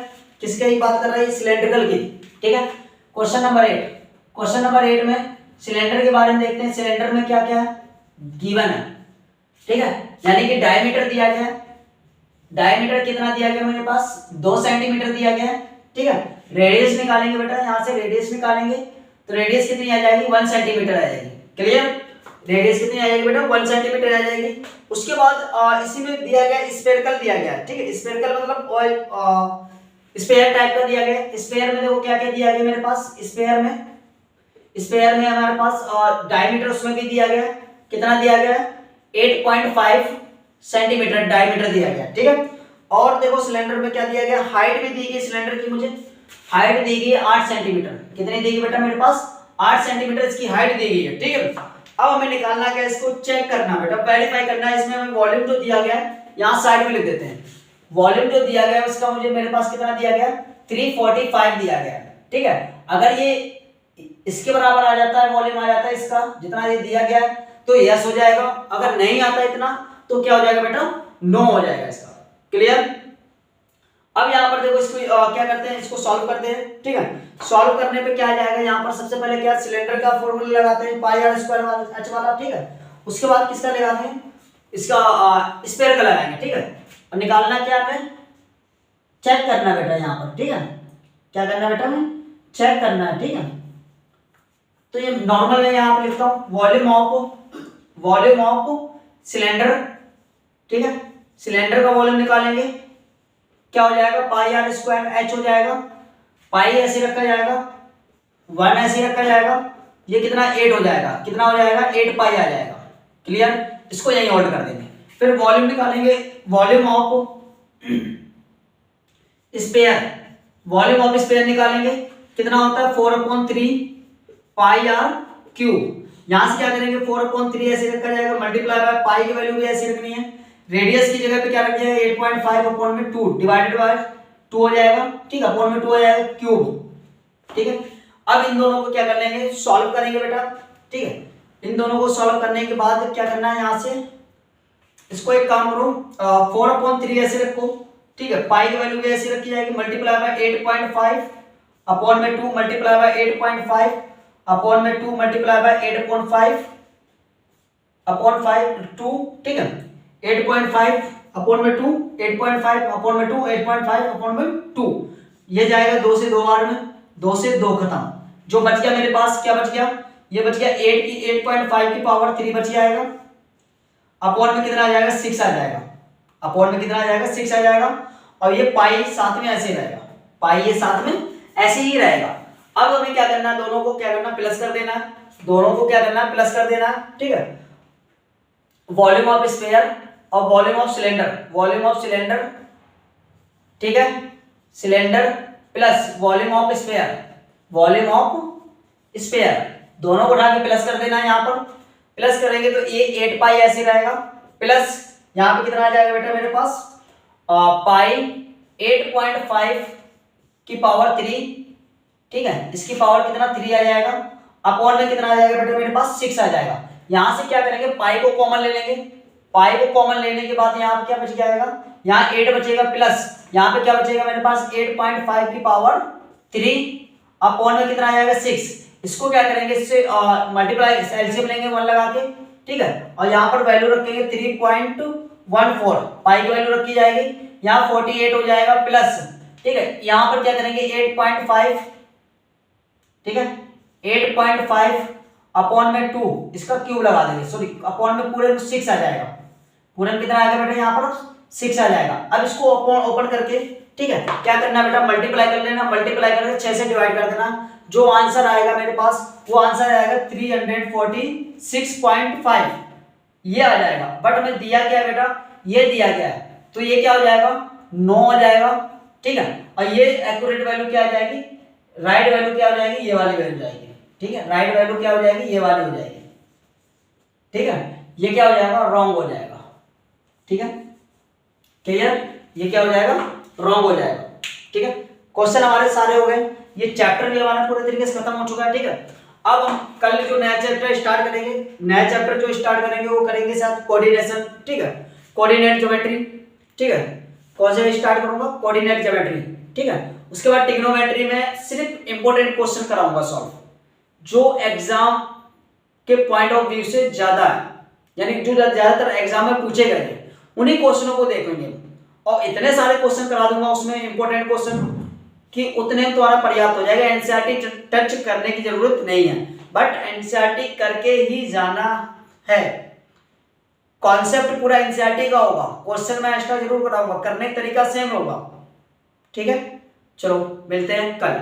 किसके ही बात कर रहे हैं, सिलेंड्रिकल की, ठीक है। क्वेश्चन नंबर 8 में सिलेंडर के बारे में देखते हैं, सिलेंडर में क्या क्या है गिवन है, ठीक है। यानी कि डायमीटर दिया गया, डायमीटर कितना दिया गया मेरे पास 2 सेंटीमीटर दिया गया, ठीक है। रेडियस निकालेंगे बेटा, यहां से रेडियस निकालेंगे तो रेडियस कितनी आ जाएगी 1 सेंटीमीटर आ जाएगी, क्लियर। रेडियस कितनी आ जाएगी बेटा 1 सेंटीमीटर आ जाएगी। उसके बाद इसी में दिया गया स्फेरिकल दिया गया, ठीक है। स्फेरिकल मतलब ऑयल स्फेयर टाइप का दिया गया। स्फेयर में देखो क्या क्या दिया गया मेरे पास, स्फेयर में हमारे पास डायमीटर उसमें भी दिया गया, कितना दिया गया 8.5 सेंटीमीटर डायमीटर दिया गया, ठीक है। और देखो सिलेंडर में क्या दिया गया, हाइट भी दी गई सिलेंडर की, मुझे हाइट दी गई 8 सेंटीमीटर, कितनी दी गई बेटा मेरे पास 8 सेंटीमीटर इसकी हाइट दी गई है, ठीक है। अब हमें निकालना क्या है, इसको चेक करना बेटा, वेरीफाई करना है। इसमें हमें वॉल्यूम जो दिया गया है यहाँ साइड में लिख देते हैं, वॉल्यूम जो दिया गया है उसका मुझे मेरे पास कितना दिया गया 345 दिया गया, ठीक है। अगर ये इसके बराबर आ जाता है, वॉल्यूम आ जाता है इसका जितना ये दिया गया है तो यस हो जाएगा, अगर नहीं आता इतना तो क्या हो जाएगा बेटा नो हो जाएगा इसका, क्लियर। अब यहाँ पर देखो इसको क्या करते हैं, इसको सॉल्व करते हैं, ठीक है। सॉल्व करने पे क्या आ जाएगा, यहाँ पर सबसे पहले क्या सिलेंडर का फॉर्मूला लगाते हैं पाई आर स्क्वायर वाला एच वाला, ठीक है। उसके बाद किसका लगाते हैं, इसका स्फेयर का लगाएंगे, ठीक है। और निकालना क्या हमें चेक करना बेटा यहाँ पर, ठीक है। क्या करना बेटा हमें चेक करना है, ठीक है। तो ये नॉर्मल में यहाँ पे लिखता हूँ वॉल्यूम ऑफ सिलेंडर, ठीक है। सिलेंडर का वॉल्यूम निकालेंगे, क्या हो जाएगा पाई आर स्क्वायर एच हो जाएगा, पाई ऐसे रखा जाएगा 1 ऐसे रखा जाएगा, ये कितना 8 हो जाएगा, कितना हो जाएगा 8 पाई आ जाएगा, क्लियर। इसको यहीं होल्ड कर देंगे, फिर वॉल्यूम निकालेंगे, वॉल्यूम ऑफ स्पेयर निकालेंगे, कितना होता है 4/3 पाई आर क्यूब। यहां से क्या करेंगे 4/3 ऐसे रखा जाएगा, मल्टीप्लाई बाय पाई की वैल्यू भी ऐसे रखनी है, रेडियस की जगह पे क्या रख दिया 8.5/2 डिवाइडेड बाय 2 हो जाएगा, ठीक है, अपॉन में 2 हो जाएगा क्यूब, ठीक है। अब इन दोनों को क्या कर लेंगे सॉल्व करेंगे बेटा, ठीक है। इन दोनों को सॉल्व करने के बाद क्या करना है, यहां से इसको एक काम करो 4/3 ऐसे रखो, ठीक है। पाई की वैल्यू भी ऐसे रखी जाएगी, मल्टीप्लाई बाय 8.5 अपॉन में 2 मल्टीप्लाई बाय 8.5 अपॉन में 2 मल्टीप्लाई बाय 8.5 अपॉन 5 2, ठीक है। 8.5 अपॉन में 2 8.5 अपॉन में 2 8.5 अपॉन में 2 ये जाएगा 2 से 2 बार में, 2 से 2 खत्म। जो बच गया मेरे पास, क्या बच गया, ये बच गया 8.5 की पावर 3 बच जाएगा। अपॉन में कितना आ जाएगा, 6 आ जाएगा। अपॉन में कितना आ जाएगा, 6 आ जाएगा। और ये पाई साथ में ऐसे ही रहेगा, पाई ये साथ में ऐसे ही रहेगा। अब हमें क्या करना है, दोनों को क्या करना, प्लस कर देना है। दोनों को क्या करना है, प्लस कर देना है, ठीक है। वॉल्यूम ऑफ स्फीयर और volume of cylinder, volume of cylinder, ठीक है, cylinder plus volume of sphere, volume of sphere, दोनों को उठा के प्लस कर देना है। यहाँ पर प्लस करेंगे तो ये 8 पाई ऐसे रहेगा, प्लस यहाँ पे कितना आ जाएगा बेटा मेरे पास, पाई 8.5 की पावर 3, ठीक है, इसकी पावर कितना 3 आ जाएगा। अपॉन में कितना आ जाएगा बेटा मेरे पास, 6 आ जाएगा। यहां से क्या करेंगे, पाई को कॉमन ले लेंगे। पाई को कॉमन लेने के बाद यहाँ पे क्या बच जाएगा, यहाँ 8 बचेगा, प्लस यहाँ पे क्या बचेगा मेरे पास 8.5 की पावर 3, अपॉन में कितना आ जाएगा 6। इसको क्या करेंगे, इससे मल्टीप्लाई एलसीएम लेंगे 1 लगा के, ठीक है, और यहाँ पर वैल्यू रखेंगे 3.14, पाई की वैल्यू रखी जाएगी, यहाँ 48 हो जाएगा प्लस, ठीक है, यहाँ पर क्या करेंगे 8.5, ठीक है, 8.5 अपॉन में 2, इसका क्यूब लगा देंगे, सॉरी अपॉन में पूरे 6 आ जाएगा। पूरे में कितना आएगा बेटा, यहाँ पर 6 आ जाएगा। अब इसको अपॉन ओपन करके, ठीक है, क्या करना बेटा, मल्टीप्लाई कर लेना, मल्टीप्लाई करके 6 से डिवाइड कर देना। जो आंसर आएगा मेरे पास, वो आंसर आएगा 346.5, ये आ जाएगा। बट हमें दिया क्या है बेटा, ये दिया गया है, तो ये क्या हो जाएगा 9 आ जाएगा, ठीक है। और ये एक्यूरेट वैल्यू क्या आ जाएगी, राइट वैल्यू क्या हो जाएगी, ये वाली वैल्यू जाएगी, ठीक है, राइट वैल्यू क्या हो जाएगी, ये वाली हो जाएगी, ठीक है। ये क्या हो जाएगा, रॉन्ग हो जाएगा, ठीक है, क्लियर, ये क्या हो जाएगा, रॉन्ग हो जाएगा, ठीक है। क्वेश्चन हमारे सारे हो गए, ये चैप्टर भी हमारा पूरे तरीके से खत्म हो चुका है, ठीक है। अब हम कल जो नया चैप्टर स्टार्ट करेंगे, नया चैप्टर जो स्टार्ट करेंगे वो करेंगे साथ कोऑर्डिनेशन, ठीक है, कोऑर्डिनेट ज्योमेट्री, ठीक है। कौन से स्टार्ट करूंगा, कोऑर्डिनेट ज्योमेट्री, ठीक है। उसके बाद ट्रिग्नोमेट्री में सिर्फ इंपॉर्टेंट क्वेश्चन कराऊंगा सॉल्व, जो एग्जाम के पॉइंट ऑफ व्यू से ज्यादा है, यानी जो ज्यादातर एग्जाम में पूछे गए हैं, उन्हीं क्वेश्चनों को देखेंगे। और इतने सारे क्वेश्चन करा दूंगा उसमें इंपॉर्टेंट क्वेश्चन कि उतने तुम्हारा पर्याप्त हो जाएगा, एनसीईआरटी टच करने की जरूरत नहीं है, बट एनसीईआरटी करके ही जाना है। कॉन्सेप्ट पूरा एनसीईआरटी का होगा, क्वेश्चन मैं एक्स्ट्रा जरूर कराऊंगा, करने का तरीका सेम होगा, ठीक है। चलो मिलते हैं कल।